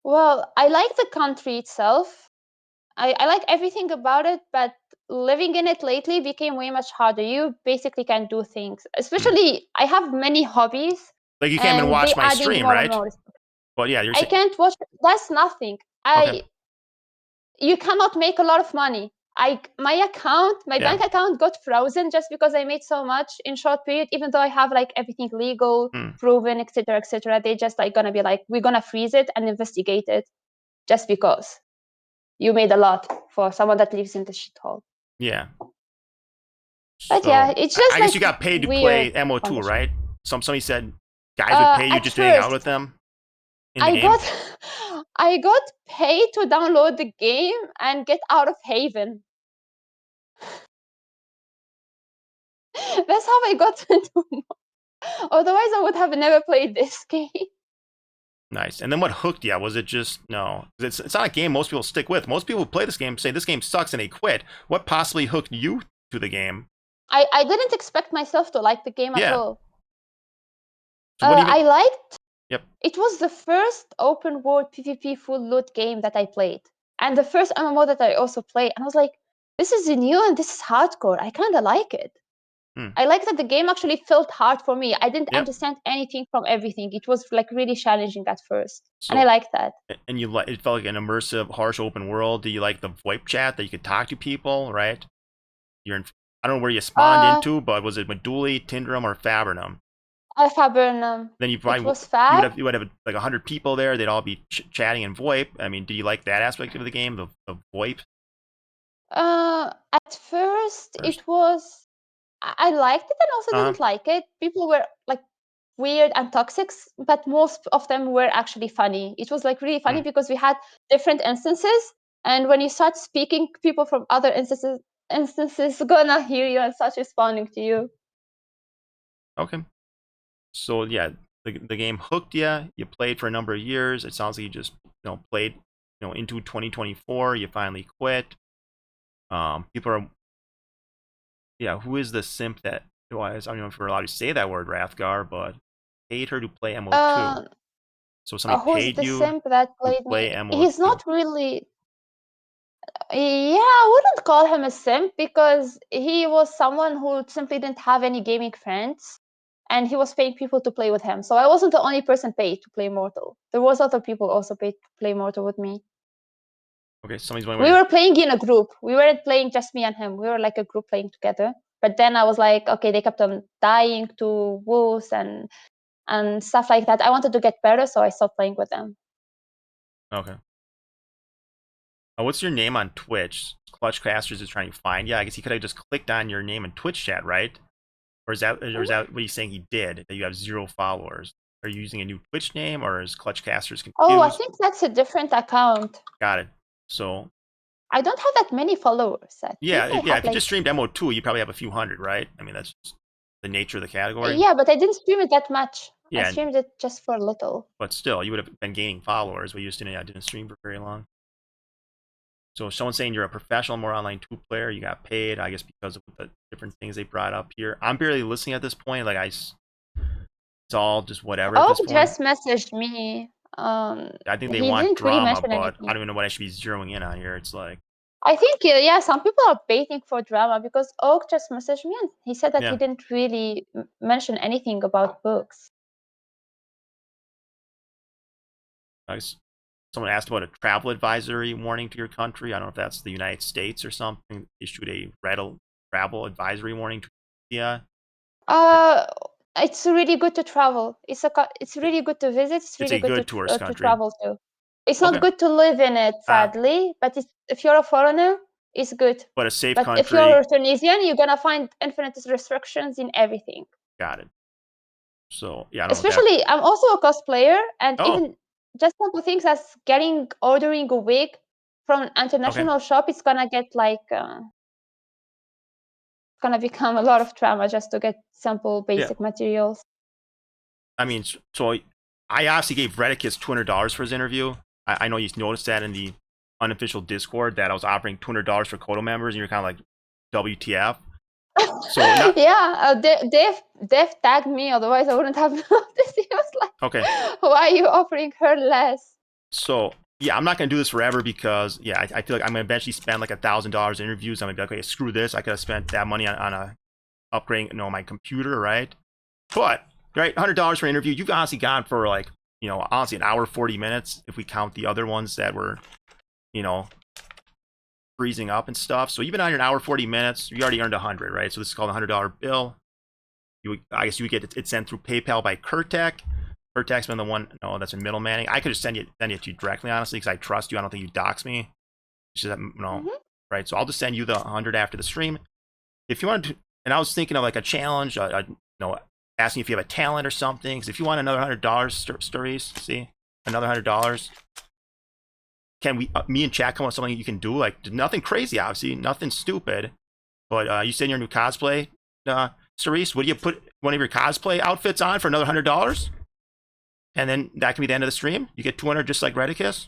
A: Well, I like the country itself. I like everything about it, but living in it lately became way much harder. You basically can't do things. Especially, I have many hobbies,
B: Like you can't even
A: and they
B: watch my
A: adding
B: stream,
A: more and
B: right?
A: more.
B: But yeah, you're
A: I
B: saying
A: can't watch. That's nothing.
B: okay.
A: You cannot make a lot of money. My bank account got frozen just because I made so much in short period, even though I have like everything legal, proven, etc., etc. They just like gonna be like, we're gonna freeze it and investigate it just because you made a lot for someone that lives in the shithole.
B: Yeah.
A: But
B: So,
A: yeah, it's just
B: I
A: like
B: guess you got paid to
A: weird
B: play MO2,
A: condition.
B: right? Somebody said guys would pay you
A: At
B: just to hang out
A: first,
B: with them in the game.
A: I got paid to download the game and get out of Haven. That's how I got into. Otherwise, I would have never played this game.
B: Nice. And then what hooked you? Was it just no? It's not a game most people stick with. Most people who play this game say this game sucks and they quit. What possibly hooked you to the game?
A: I didn't expect myself to like the game at all.
B: So what even?
A: I liked.
B: Yep.
A: It was the first open world PvP full loot game that I played, and the first MMO that I also played. And I was like, this is new and this is hardcore. I kind of like it. I like that the game actually felt hard for me. I didn't understand anything from everything. It was like really challenging at first, and I liked that.
B: And it felt like an immersive, harsh open world. Do you like the VoIP chat that you could talk to people? Right? I don't know where you spawned into, but was it Meduli, Tindrum, or Fabernum?
A: Fabernum.
B: Then you probably you would have like 100 people there. They'd all be chatting in VoIP. I mean, do you like that aspect of the game, the VoIP?
A: At first it was I liked it and also
B: Uh-huh.
A: didn't like it. People were like weird and toxic, but most of them were actually funny. It was like really funny because we had different instances, and when you start speaking, people from other instances gonna hear you and start responding to you.
B: Okay. So yeah, the game hooked you. You played for a number of years. It sounds like you just played into 2024. You finally quit. People are who is the simp that I don't know if we're allowed to say that word, Rathgar, but paid her to play MO2. So somebody
A: Who's
B: paid
A: the
B: you
A: simp that
B: to
A: played
B: play
A: me? He's
B: MO2.
A: not really. Yeah, I wouldn't call him a simp because he was someone who simply didn't have any gaming friends, and he was paying people to play with him. So I wasn't the only person paid to play Mortal. There was other people also paid to play Mortal with me.
B: Okay, somebody's wondering.
A: We were playing in a group. We weren't playing just me and him. We were like a group playing together. But then I was like, okay, they kept on dying to wolves and stuff like that. I wanted to get better, so I stopped playing with them.
B: Okay. What's your name on Twitch? Clutchcasters is trying to find you. I guess he could have just clicked on your name in Twitch chat, right? Or is that what he's saying he did? That you have 0 followers? Are you using a new Twitch name, or is Clutchcasters confused?
A: Oh, I think that's a different account.
B: Got it. So
A: I don't have that many followers.
B: yeah.
A: If
B: If you just streamed MO2, you probably have a few hundred, right? I mean, that's just the nature of the category.
A: Yeah, but I didn't stream it that much.
B: Yeah,
A: I streamed it just for a little.
B: But still, you would have been gaining followers, but you just didn't stream for very long. So if someone's saying you're a professional, more online 2 player, you got paid, I guess because of the different things they brought up here. I'm barely listening at this point. Like it's all just whatever at this point.
A: Just messaged me.
B: I think they
A: he
B: want
A: didn't really
B: drama,
A: mention
B: but
A: anything.
B: I don't even know what I should be zeroing in on here. It's like,
A: I think some people are baiting for drama because Oak just messaged me and he said that he didn't really mention anything about books.
B: Someone asked about a travel advisory warning to your country. I don't know if that's the United States or something. Issued a red travel advisory warning to India.
A: It's really good to travel. It's really good to visit. It's really good to travel to. It's not good to live in it, sadly. But if you're a foreigner, it's good.
B: But a safe
A: country. If you're Tunisian, you're gonna find infinite restrictions in everything.
B: Got it. So yeah,
A: especially I'm also a cosplayer, and even just simple things as ordering a wig from an international shop, it's gonna get like gonna become a lot of trauma just to get simple basic materials.
B: I mean, so I obviously gave Redicus $200 for his interview. I know you noticed that in the unofficial Discord that I was offering $200 for Kodo members, and you're kind of like, WTF?
A: So Dave tagged me, otherwise I wouldn't have noticed. He was like, okay, why are you offering her less?
B: So yeah, I'm not gonna do this forever because I feel like I'm gonna eventually spend like $1,000 in interviews. I'm gonna be like, okay, screw this. I could have spent that money on a upgrading my computer, right? But right, $100 for an interview, you've honestly gone for like honestly an hour 40 minutes if we count the other ones that were freezing up and stuff. So you've been on your hour 40 minutes. You already earned 100, right? So this is called a $100 bill. I guess you would get it sent through PayPal by Kurtek. Kurtek's been the one that's been middlemaning. I could just send it to you directly, honestly, because I trust you. I don't think you dox me. It's just right? So I'll just send you the 100 after the stream. If you want to, and I was thinking of like a challenge, asking if you have a talent or something. Because if you want another $100, Stayresse, see, another $100. Can me and chat come up with something you can do? Like nothing crazy, obviously, nothing stupid. But you said in your new cosplay, Stayresse, would you put one of your cosplay outfits on for another $100? And then that can be the end of the stream. You get 200 just like Redicus.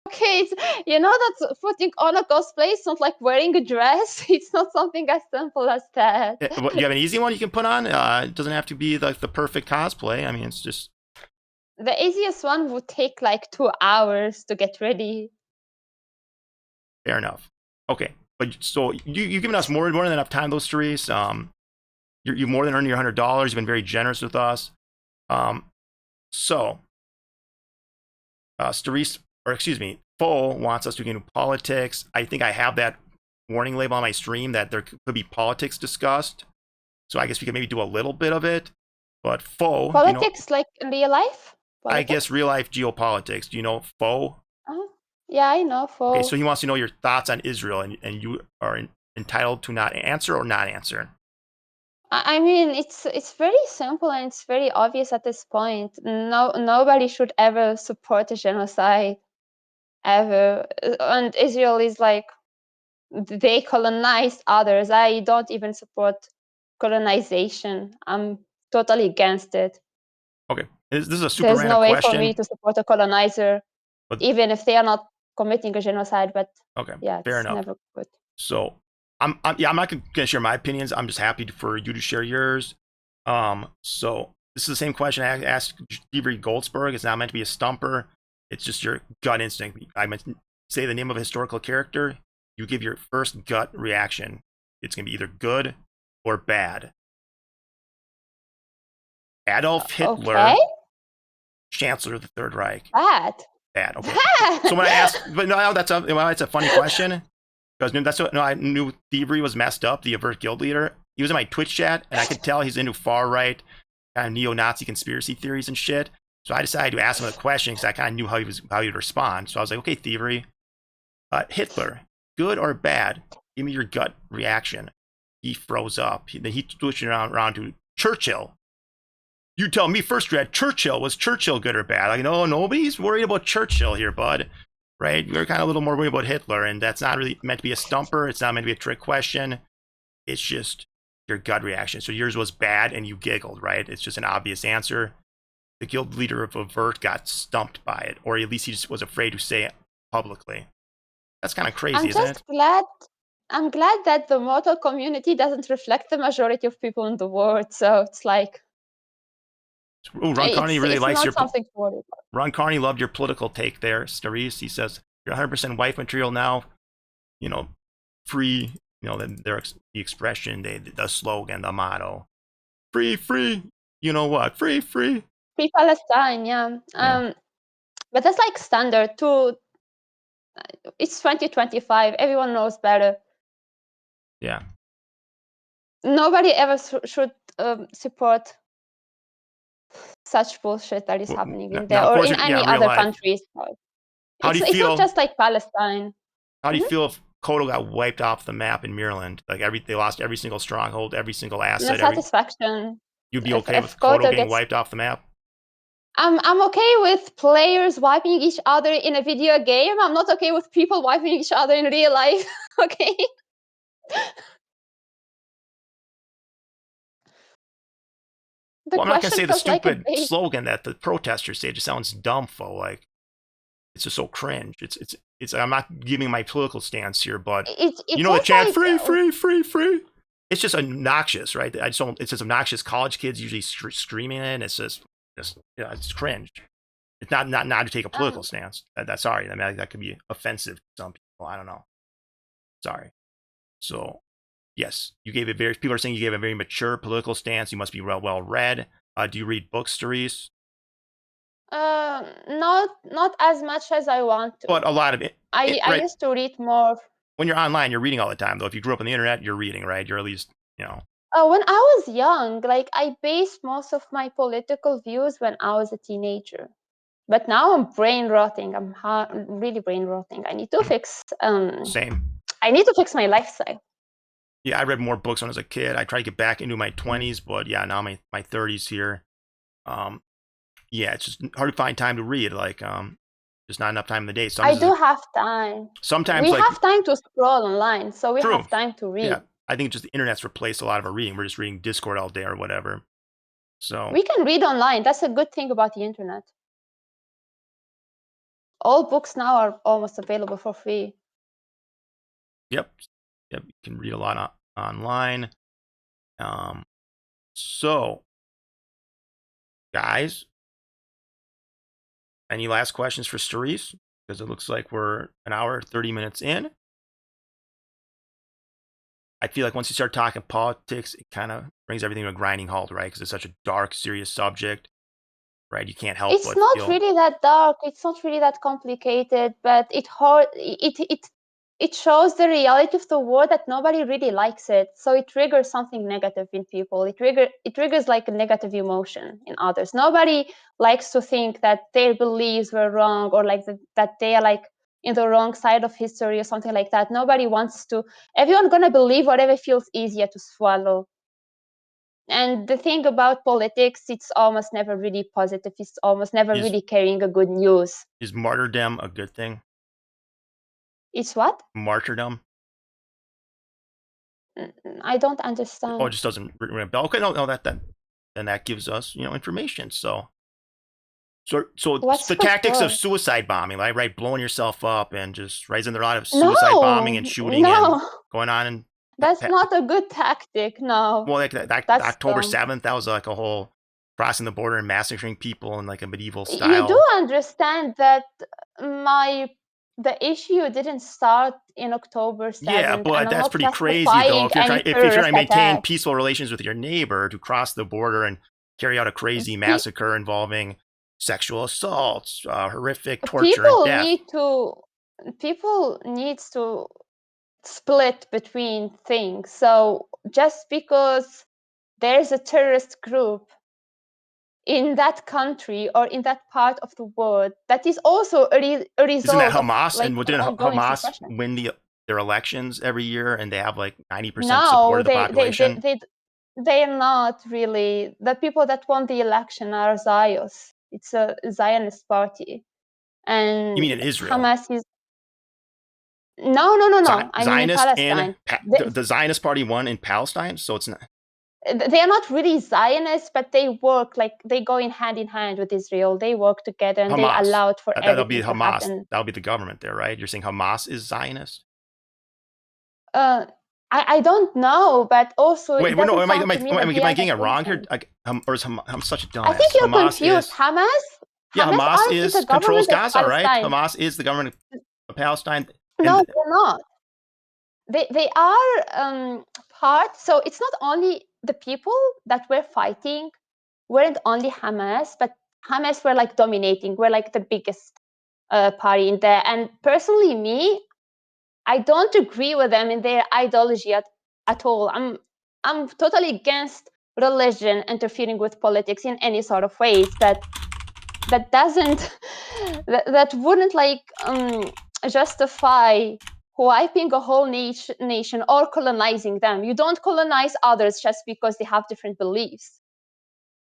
A: Okay, that's putting on a cosplay. It's not like wearing a dress. It's not something as simple as that.
B: You have an easy one you can put on? It doesn't have to be like the perfect cosplay. I mean, it's just...
A: The easiest one would take like 2 hours to get ready.
B: Fair enough. Okay. But so you've given us more than enough time, though, Stayresse. You've more than earned your $100. You've been very generous with us. Stayresse, or excuse me, Fo wants us to get into politics. I think I have that warning label on my stream that there could be politics discussed. So I guess we could maybe do a little bit of it. But Fo...
A: Politics like in real life?
B: I guess real life geopolitics. Do you know Fo?
A: Yeah, I know.
B: Okay, so he wants to know your thoughts on Israel, and you are entitled to not answer or not answer.
A: I mean, it's very simple and it's very obvious at this point. Nobody should ever support a genocide ever. And Israel is like they colonized others. I don't even support colonization. I'm totally against it.
B: Okay, this is a super
A: There's
B: random
A: no way for
B: question.
A: me to support a colonizer,
B: But
A: even if they are not committing a genocide. But
B: okay,
A: yeah,
B: fair
A: it's
B: enough.
A: never good.
B: So I'm not gonna share my opinions. I'm just happy for you to share yours. So this is the same question I asked Stevie Goldsberg. It's not meant to be a stumper. It's just your gut instinct. I meant to say the name of a historical character. You give your first gut reaction. It's gonna be either good or bad. Adolf Hitler,
A: Okay,
B: Chancellor of the Third Reich.
A: bad.
B: Bad. Okay.
A: Bad.
B: So when I asked, but no, that's a funny question. Because that's what I knew Thievery was messed up, the Avert Guild leader. He was in my Twitch chat, and I could tell he's into far right, kind of neo-Nazi conspiracy theories and shit. So I decided to ask him a question because I kind of knew how he'd respond. So I was like, okay, Thievery, Hitler, good or bad? Give me your gut reaction. He froze up. Then he switched it around to Churchill. You tell me first, Grad. Churchill, was Churchill good or bad? Like, no, nobody's worried about Churchill here, bud. Right? We're kind of a little more worried about Hitler, and that's not really meant to be a stumper. It's not meant to be a trick question. It's just your gut reaction. So yours was bad, and you giggled, right? It's just an obvious answer. The guild leader of Avert got stumped by it, or at least he just was afraid to say it publicly. That's kind of crazy, isn't it?
A: I'm glad that the mortal community doesn't reflect the majority of people in the world. So it's like
B: Ooh, Ron Carney really
A: it's
B: likes
A: not
B: your
A: something to worry about.
B: Ron Carney loved your political take there, Stayresse. He says you're 100% wife material now. You know, free. You know, the expression, the slogan, the motto, free, free. You know what? Free, free.
A: Free Palestine, yeah.
B: Yeah.
A: But that's like standard too. It's 2025. Everyone knows better.
B: Yeah.
A: Nobody ever should support such bullshit that is happening in
B: Now,
A: there
B: of
A: or
B: course,
A: in
B: yeah,
A: any
B: real
A: other
B: life.
A: countries.
B: How do you
A: It's not
B: feel?
A: just like Palestine.
B: How do you feel if Kodo got wiped off the map in Maryland? Like they lost every single stronghold, every single
A: No
B: asset.
A: satisfaction.
B: You'd be okay
A: If
B: with Kodo
A: Koto
B: getting
A: gets,
B: wiped off the map?
A: I'm okay with players wiping each other in a video game. I'm not okay with people wiping each other in real life. Okay. The
B: Well, I'm not gonna
A: question
B: say the
A: feels like a
B: stupid
A: bait.
B: slogan that the protesters say. It just sounds dumb, fo. Like it's just so cringe. It's. I'm not giving my political stance here, but
A: It
B: you know the
A: feels
B: chant
A: like
B: free, free, free, free. It's just obnoxious, right? I just don't. It's just obnoxious. College kids usually screaming it. It's just yeah, it's cringe. It's not to take a political stance. That's sorry. I mean that could be offensive to some people. I don't know. Sorry. So yes, you gave a very. People are saying you gave a very mature political stance. You must be well read. Do you read books, Therese?
A: not as much as I want to.
B: But a lot of it.
A: I
B: Right.
A: used to read more.
B: When you're online, you're reading all the time. Though, if you grew up on the internet, you're reading, right? You're at least, you know.
A: When I was young, like I based most of my political views when I was a teenager. But now I'm brain rotting. I'm really brain rotting. I need to fix.
B: Same.
A: I need to fix my lifestyle.
B: Yeah, I read more books when I was a kid. I tried to get back into my 20s, but yeah, now my 30s here. Yeah, it's just hard to find time to read. Like, just not enough time in the day.
A: I do have time.
B: Sometimes,
A: We
B: like,
A: have time to scroll online, so we
B: true.
A: have time to read.
B: Yeah, I think just the internet's replaced a lot of our reading. We're just reading Discord all day or whatever. So
A: we can read online. That's a good thing about the internet. All books now are almost available for free.
B: Yep, you can read a lot online. So, guys, any last questions for Stayresse? Because it looks like we're an hour, 30 minutes in. I feel like once you start talking politics, it kind of brings everything to a grinding halt, right? Because it's such a dark, serious subject, right? You can't help
A: It's
B: but
A: not
B: feel.
A: really that dark. It's not really that complicated, but it shows the reality of the world that nobody really likes it. So it triggers something negative in people. It triggers like a negative emotion in others. Nobody likes to think that their beliefs were wrong or like that they are like in the wrong side of history or something like that. Nobody wants to. Everyone's gonna believe whatever feels easier to swallow. And the thing about politics, it's almost never really positive. It's almost never really carrying a good news.
B: Is martyrdom a good thing?
A: It's what?
B: Martyrdom?
A: I don't understand.
B: Oh, it just doesn't ring a bell. Okay, no, then that gives us, information. So
A: What's
B: the
A: good
B: tactics
A: for?
B: of suicide bombing, right? Blowing yourself up and just right. Isn't there a lot of suicide bombing and shooting and going on? And
A: that's not a good tactic. No.
B: Well, like that October 7th, that was like a whole crossing the border and massacring people in like a medieval style.
A: You do understand that the issue didn't start in October 7th.
B: Yeah, but
A: and
B: that's pretty crazy though. If you're trying to maintain peaceful relations with your neighbor, to cross the border and carry out a crazy massacre involving sexual assaults, horrific torture, and death.
A: People need to split between things. So just because there's a terrorist group in that country or in that part of the world, that is also a result.
B: Isn't that Hamas?
A: Of, like,
B: and didn't Hamas win their elections every year, and they have like 90% support of the population?
A: They're not really. The people that won the election are Zionists. It's a Zionist party. And
B: you mean in Israel?
A: Hamas is. No. I mean in Palestine.
B: The Zionist party won in Palestine, so it's not.
A: They are not really Zionists, but they work they go in hand with Israel. They work together, and
B: Hamas.
A: they allowed for
B: That'll
A: everything
B: be
A: to
B: Hamas.
A: happen.
B: That'll be the government there, right? You're saying Hamas is Zionist?
A: I don't know, but also
B: wait, no, am I getting it wrong here? Or is I'm such a dumbass?
A: I think you're confused.
B: Hamas controls Gaza, right? Hamas is the government of Palestine.
A: No, they're not. They are part. So it's not only the people that were fighting weren't only Hamas, but Hamas were like dominating. We're like the biggest party in there. And personally, I don't agree with them in their ideology at all. I'm totally against religion interfering with politics in any sort of ways. That wouldn't like justify wiping a whole nation or colonizing them. You don't colonize others just because they have different beliefs.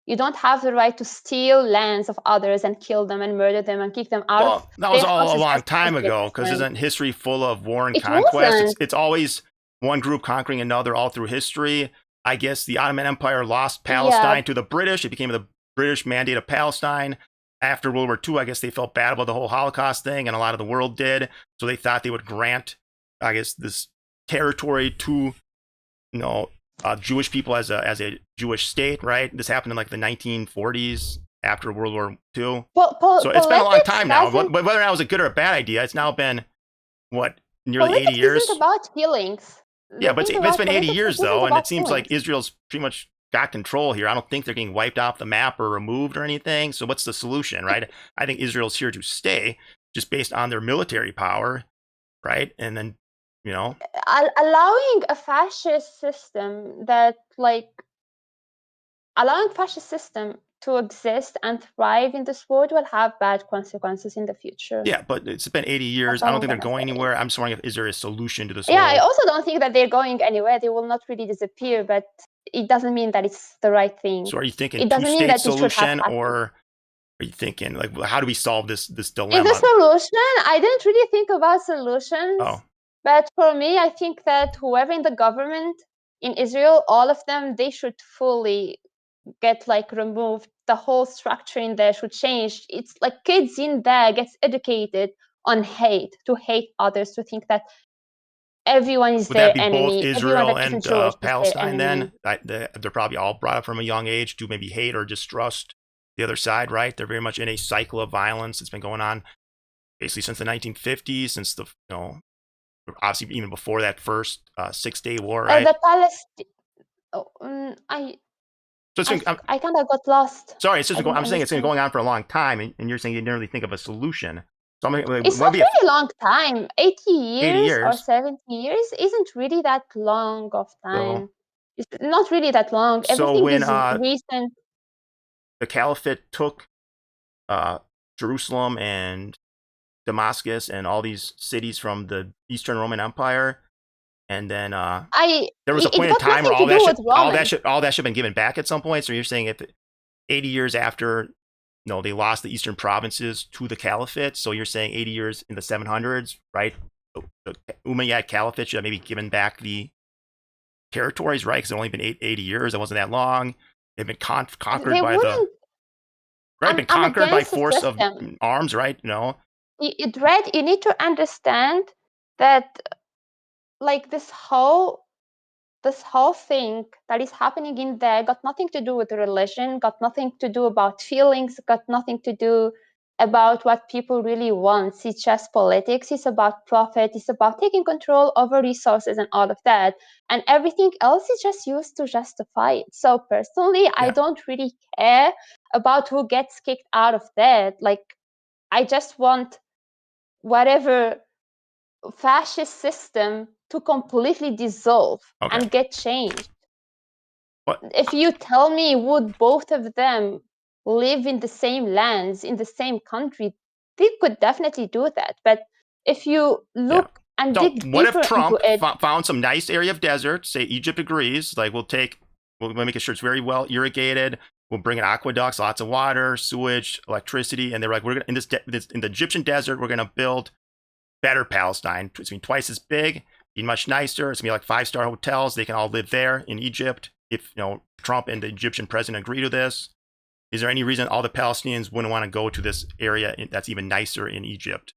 A: You don't have the right to steal lands of others and kill them and murder them and kick them out of
B: that was all a long time ago, because isn't history full of war and conquest? It's always one group conquering another all through history. I guess the Ottoman Empire lost Palestine to the British. It became the British Mandate of Palestine. After World War II, I guess they felt bad about the whole Holocaust thing, and a lot of the world did. So they thought they would grant, I guess, this territory to, Jewish people as a Jewish state, right? This happened in like the 1940s after World War II. So it's been a long time now. But whether or not it was a good or a bad idea, it's now been, nearly 80 years?
A: Isn't about feelings.
B: Yeah, but it's been 80 years, though, and it seems like Israel's pretty much got control here. I don't think they're getting wiped off the map or removed or anything. So what's the solution, right? I think Israel's here to stay, just based on their military power, right? And then,
A: allowing a fascist system to exist and thrive in this world will have bad consequences in the future.
B: Yeah, but it's been 80 years. I don't think they're going anywhere. I'm just wondering, is there a solution to this?
A: Yeah, I also don't think that they're going anywhere. They will not really disappear, but it doesn't mean that it's the right thing.
B: So are you thinking two-state solution, or are you thinking, like, how do we solve this dilemma?
A: In the solution, I didn't really think about solutions.
B: Oh.
A: But for me, I think that whoever in the government in Israel, all of them, they should fully get removed. The whole structure in there should change. It's like kids in there gets educated on hate, to hate others, to think that everyone is their enemy.
B: Would that be both Israel and Palestine then? They're probably all brought up from a young age to maybe hate or distrust the other side, right? They're very much in a cycle of violence that's been going on basically since the 1950s, since the, obviously even before that first 6-day war, right? I
A: kind of got lost.
B: Sorry, I'm saying it's been going on for a long time, and you're saying you didn't really think of a solution. So
A: it's not really a long time. 80 years or 70 years isn't really that long of time. It's not really that long. Everything
B: when
A: is recent.
B: The caliphate took Jerusalem and Damascus and all these cities from the Eastern Roman Empire. And then there was a
A: It
B: point in
A: got
B: time where
A: nothing to do with Romans.
B: all that should have been given back at some point. So you're saying if 80 years after, they lost the eastern provinces to the caliphate. So you're saying 80 years in the 700s, right? The Umayyad Caliphate should have maybe given back the territories, right? Because it's only been 80 years. It wasn't that long. They've been conquered
A: They
B: by
A: wouldn't.
B: been
A: I'm
B: conquered by
A: against the
B: force of
A: system.
B: arms, right? No.
A: Red, you need to understand that, like, this whole thing that is happening in there got nothing to do with religion, got nothing to do about feelings, got nothing to do about what people really want. It's just politics. It's about profit. It's about taking control over resources and all of that. And everything else is just used to justify it. So personally, I don't really care about who gets kicked out of that. Like, I just want whatever fascist system to completely dissolve and get changed.
B: What?
A: If you tell me, would both of them live in the same lands, in the same country, they could definitely do that. But if you look and dig
B: what if
A: deeper
B: Trump
A: into it,
B: found some nice area of desert, say Egypt agrees, like we'll make sure it's very well irrigated, we'll bring in aqueducts, lots of water, sewage, electricity, and they're like, we're gonna in the Egyptian desert, we're gonna build better Palestine. It's gonna be twice as big, be much nicer. It's gonna be like 5-star hotels. They can all live there in Egypt. If Trump and the Egyptian president agree to this, is there any reason all the Palestinians wouldn't want to go to this area that's even nicer in Egypt?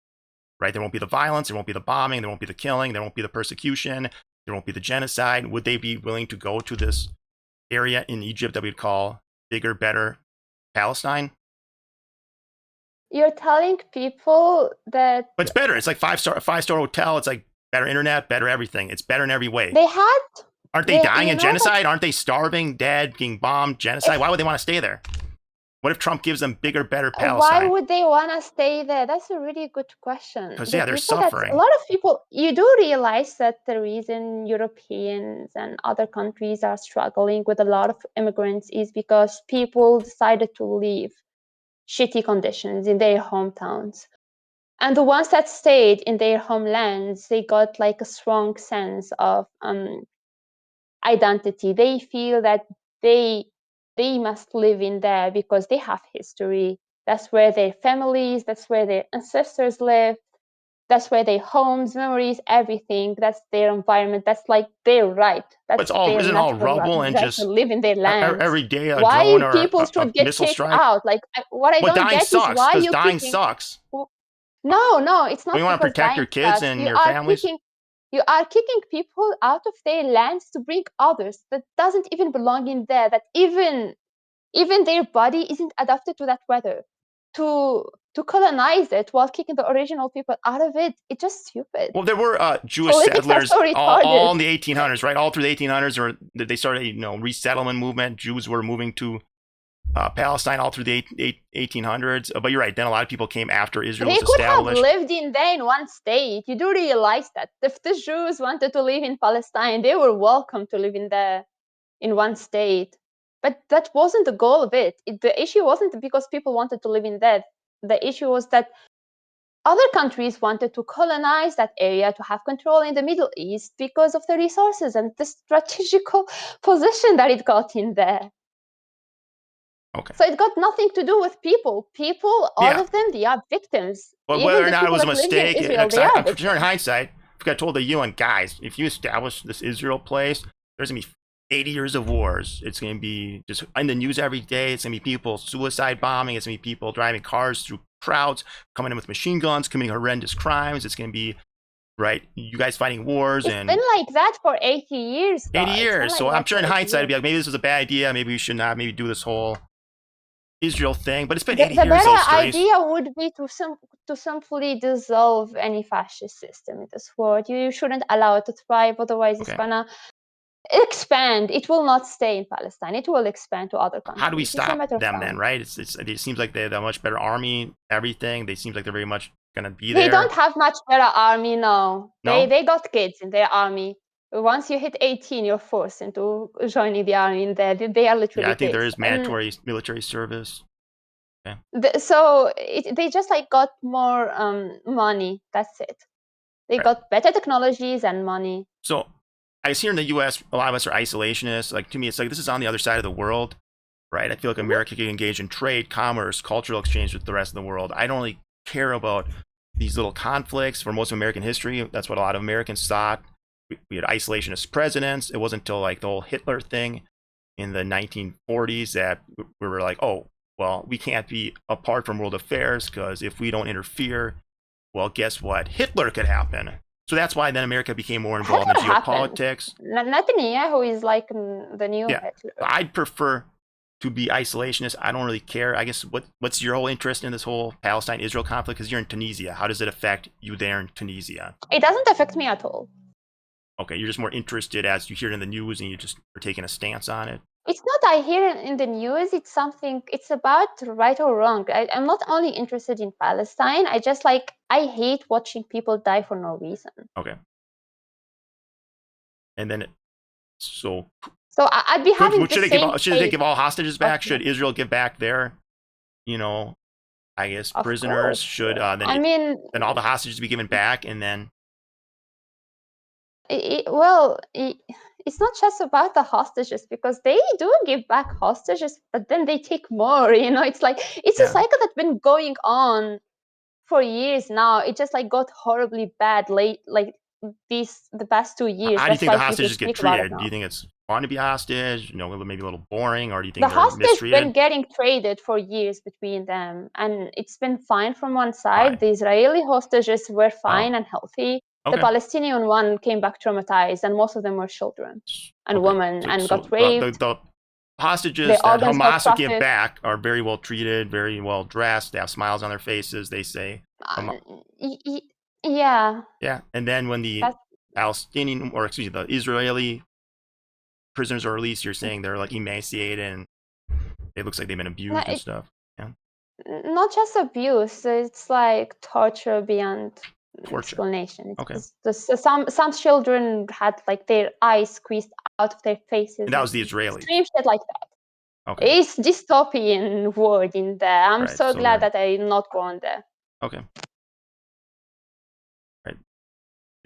B: Right? There won't be the violence, there won't be the bombing, there won't be the killing, there won't be the persecution, there won't be the genocide. Would they be willing to go to this area in Egypt that we'd call bigger, better Palestine?
A: you're telling people that.
B: But it's better. It's like five-star hotel. It's like better internet, better everything. It's better in every way.
A: They had.
B: Aren't they dying in genocide? Aren't they starving, dead, being bombed, genocide? Why would they want to stay there? What if Trump gives them bigger, better Palestine?
A: Why would they want to stay there? That's a really good question.
B: Because they're suffering.
A: A lot of people, you do realize that the reason Europeans and other countries are struggling with a lot of immigrants is because people decided to leave shitty conditions in their hometowns. And the ones that stayed in their homelands, they got like a strong sense of identity. They feel that they must live in there because they have history. That's where their families, that's where their ancestors live, that's where their homes, memories, everything. That's their environment. That's like their right. That's
B: isn't all rubble and just
A: live in their lands.
B: Every day a
A: why
B: drone or
A: people
B: a
A: should get
B: missile
A: kicked
B: strike?
A: out? Like what I don't
B: dying
A: get
B: sucks,
A: is why you
B: dying
A: kicking.
B: sucks.
A: No, it's not.
B: You want to protect your kids and your families.
A: You are kicking people out of their lands to bring others that doesn't even belong in there, that even their body isn't adapted to that weather. To colonize it while kicking the original people out of it, it's just stupid.
B: Well, there were Jewish settlers all in the 1800s, right? All through the 1800s, or they started a resettlement movement. Jews were moving to Palestine all through the 1800s. But you're right. Then a lot of people came after Israel was established.
A: They could have lived in there in one state. You do realize that if the Jews wanted to live in Palestine, they were welcome to live in there in one state. But that wasn't the goal of it. The issue wasn't because people wanted to live in there. The issue was that other countries wanted to colonize that area to have control in the Middle East because of the resources and the strategical position that it got in there.
B: Okay.
A: So it got nothing to do with people. All of them, they are victims.
B: But
A: even
B: whether or not it was a mistake,
A: Israel,
B: I'm sure in hindsight, if I told the UN guys, if you establish this Israel place, there's gonna be 80 years of wars. It's gonna be just in the news every day. It's gonna be people suicide bombing. It's gonna be people driving cars through crowds, coming in with machine guns, committing horrendous crimes. It's gonna be you guys fighting wars.
A: It's been like that for 80 years.
B: 80 years. So I'm sure in hindsight, it'd be like, maybe this was a bad idea. Maybe we should not maybe do this whole Israel thing, but it's been 80 years.
A: The better idea would be to simply dissolve any fascist system in this world. You shouldn't allow it to thrive, otherwise it's gonna expand. It will not stay in Palestine. It will expand to other countries.
B: How do we stop them then, right? It seems like they have a much better army, everything. They seems like they're very much gonna be there.
A: They don't have much better army, no. They got kids in their army. Once you hit 18, you're forced into joining the army in there. They are literally
B: I think
A: kids.
B: there is mandatory military service. Okay.
A: So they just like got more money. That's it. They
B: Right.
A: got better technologies and money.
B: So I guess here in the U.S., a lot of us are isolationists. Like, to me, it's like this is on the other side of the world, right? I feel like America can engage in trade, commerce, cultural exchange with the rest of the world. I don't really care about these little conflicts. For most of American history, that's what a lot of Americans thought. We had isolationist presidents. It wasn't until like the whole Hitler thing in the 1940s that we were like, oh, well, we can't be apart from world affairs because if we don't interfere, well, guess what? Hitler could happen. So that's why then America became more involved in geopolitics.
A: Netanyahu is like the new Hitler.
B: I'd prefer to be isolationist. I don't really care. I guess what's your whole interest in this whole Palestine-Israel conflict? Because you're in Tunisia. How does it affect you there in Tunisia?
A: It doesn't affect me at all.
B: Okay, you're just more interested as you hear it in the news and you just are taking a stance on it.
A: It's not I hear it in the news. It's something. It's about right or wrong. I'm not only interested in Palestine. I just like I hate watching people die for no reason.
B: Okay. And then so
A: I'd be having
B: should they give all hostages back?
A: Okay.
B: Should Israel give back their, I guess
A: Of
B: prisoners?
A: course.
B: Should then all the hostages be given back and then
A: it's not just about the hostages because they do give back hostages, but then they take more. It's like it's a cycle that's been going on for years now. It just like got horribly bad late, like the past 2 years.
B: How do you think the
A: That's why people
B: hostages get
A: speak about it
B: treated?
A: now.
B: Do you think it's fun to be a hostage? Maybe a little boring, or do you think
A: The
B: they're
A: hostages
B: mistreated?
A: been getting traded for years between them, and it's been fine from one side.
B: Why?
A: The Israeli hostages were fine and healthy. The
B: Okay.
A: Palestinian one came back traumatized, and most of them were children and women and got raped.
B: The hostages
A: Their
B: that
A: organs got
B: Hamas would give
A: trafficked.
B: back are very well treated, very well dressed. They have smiles on their faces. They say,
A: yeah.
B: Yeah, and then when the Palestinian, or excuse me, the Israeli prisoners are released, you're saying they're like emaciated and it looks like they've been abused and stuff. Yeah.
A: Not just abuse, it's like torture beyond explanation.
B: Okay.
A: Some children had like their eyes squeezed out of their faces.
B: And that was the Israelis.
A: Extreme shit like that.
B: Okay.
A: It's dystopian word in there. I'm so glad that I'm not born there.
B: Okay. Right.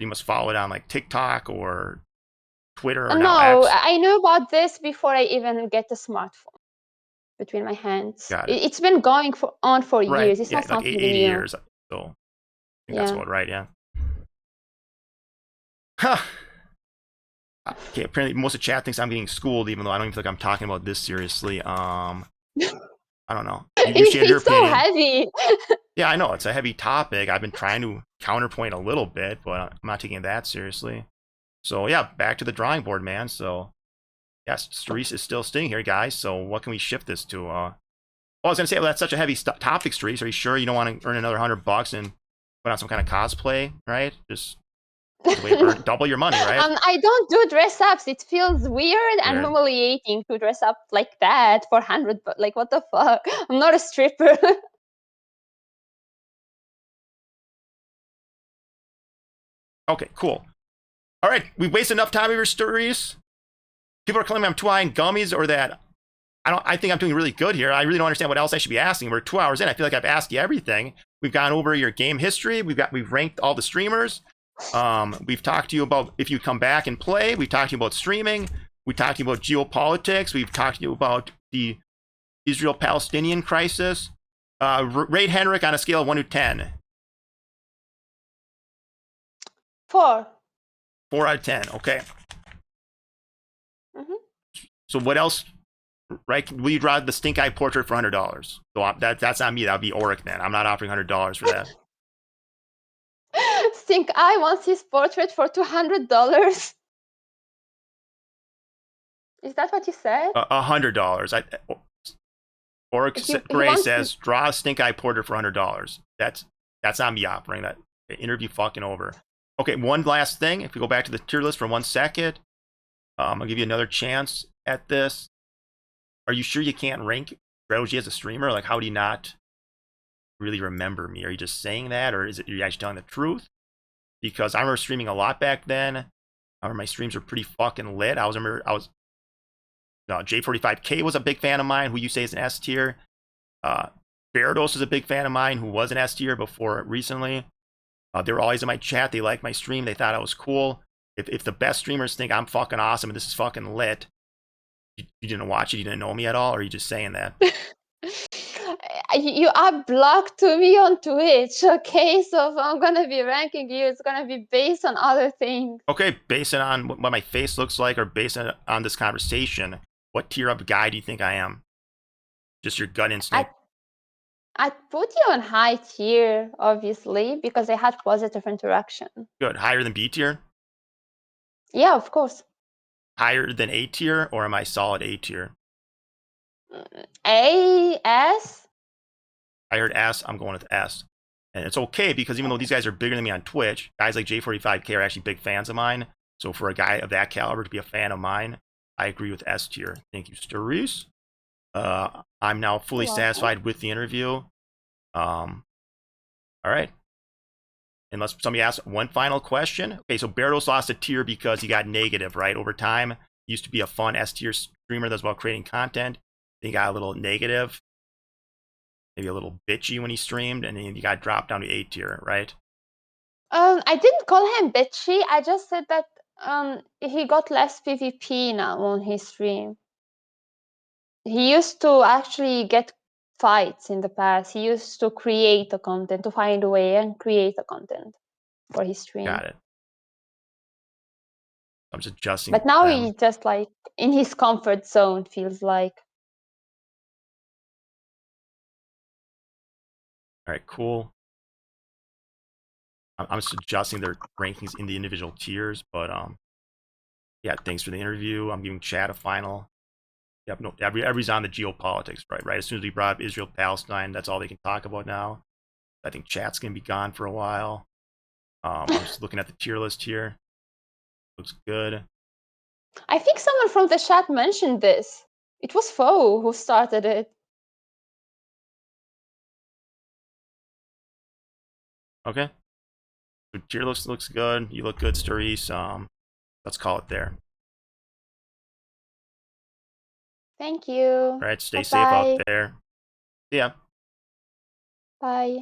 B: You must follow it on like TikTok or Twitter or
A: No,
B: X.
A: I knew about this before I even get a smartphone between my hands.
B: Got it.
A: It's been going on for years. It's not
B: like
A: something
B: 80
A: new.
B: years. So I think that's about right. Yeah. Huh. Okay, apparently most of the chat thinks I'm getting schooled, even though I don't even feel like I'm talking about this seriously. I don't know. You shared your opinion.
A: So heavy.
B: Yeah, I know. It's a heavy topic. I've been trying to counterpoint a little bit, but I'm not taking it that seriously. So yeah, back to the drawing board, man. So yes, Stayresse is still sitting here, guys. So what can we shift this to? I was gonna say, well, that's such a heavy topic, Stayresse. Are you sure you don't want to earn another $100 and put on some kind of cosplay, right? Just double your money, right?
A: I don't do dress ups. It feels weird and humiliating to dress up like that for 100. But like, what the fuck? I'm not a stripper.
B: Okay, cool. All right, we've wasted enough time with your stories. People are claiming I'm too high in gummies, or that I think I'm doing really good here. I really don't understand what else I should be asking. We're 2 hours in. I feel like I've asked you everything. We've gone over your game history. We've ranked all the streamers. We've talked to you about if you come back and play. We've talked to you about streaming. We talked to you about geopolitics. We've talked to you about the Israel-Palestinian crisis. Rate Henrik on a scale of 1 to 10.
A: 4.
B: 4 out of 10. Okay. So what else? Right? Will you draw the stink eye portrait for $100? So that's not me. That would be Oric then. I'm not offering $100 for that.
A: Stink eye wants his portrait for $200. Is that what you said?
B: $100. Oric Gray says draw a stink eye portrait for $100. That's not me offering that. Interview fucking over. Okay, one last thing. If we go back to the tier list for 1 second, I'll give you another chance at this. Are you sure you can't rank Strategy as a streamer? Like, how do you not really remember me? Are you just saying that, or is it you're actually telling the truth? Because I remember streaming a lot back then. I remember my streams were pretty fucking lit. J45K was a big fan of mine, who you say is an S tier. Gyarados is a big fan of mine who was an S tier before recently. They were always in my chat. They liked my stream. They thought I was cool. If the best streamers think I'm fucking awesome and this is fucking lit, you didn't watch it, you didn't know me at all, or are you just saying that?
A: You are blocked to me on Twitch, okay? So if I'm gonna be ranking you, it's gonna be based on other things.
B: Okay, based on what my face looks like, or based on this conversation, what tier up guy do you think I am? Just your gut instinct.
A: I'd put you on high tier, obviously, because I had positive interaction.
B: Good. Higher than B tier?
A: Yeah, of course.
B: Higher than A tier, or am I solid A tier?
A: A, S?
B: I heard S, I'm going with S. And it's okay because even though these guys are bigger than me on Twitch, guys like J45K are actually big fans of mine. So for a guy of that caliber to be a fan of mine, I agree with S tier. Thank you, Stayresse. I'm now fully satisfied with the interview. All right. Unless somebody asks one final question. Okay, so Gyarados lost a tier because he got negative, right? Over time, he used to be a fun S tier streamer that's about creating content. Then he got a little negative, maybe a little bitchy when he streamed, and then he got dropped down to A tier, right?
A: I didn't call him bitchy. I just said that he got less PvP now on his stream. He used to actually get fights in the past. He used to create the content, to find a way and create the content for his stream.
B: Got it. I'm just adjusting.
A: But now he's just like in his comfort zone, feels like.
B: All right, cool. I'm just adjusting their rankings in the individual tiers, but yeah, thanks for the interview. I'm giving chat a final. Yep, no, everybody's on the geopolitics, right? As soon as we brought up Israel, Palestine, that's all they can talk about now. I think chat's gonna be gone for a while. I'm just looking at the tier list here. Looks good.
A: I think someone from the chat mentioned this. It was Fo who started it.
B: Okay. So tier list looks good. You look good, Stayresse. Let's call it there.
A: Thank you.
B: All right, stay safe out there. Yeah.
A: Bye.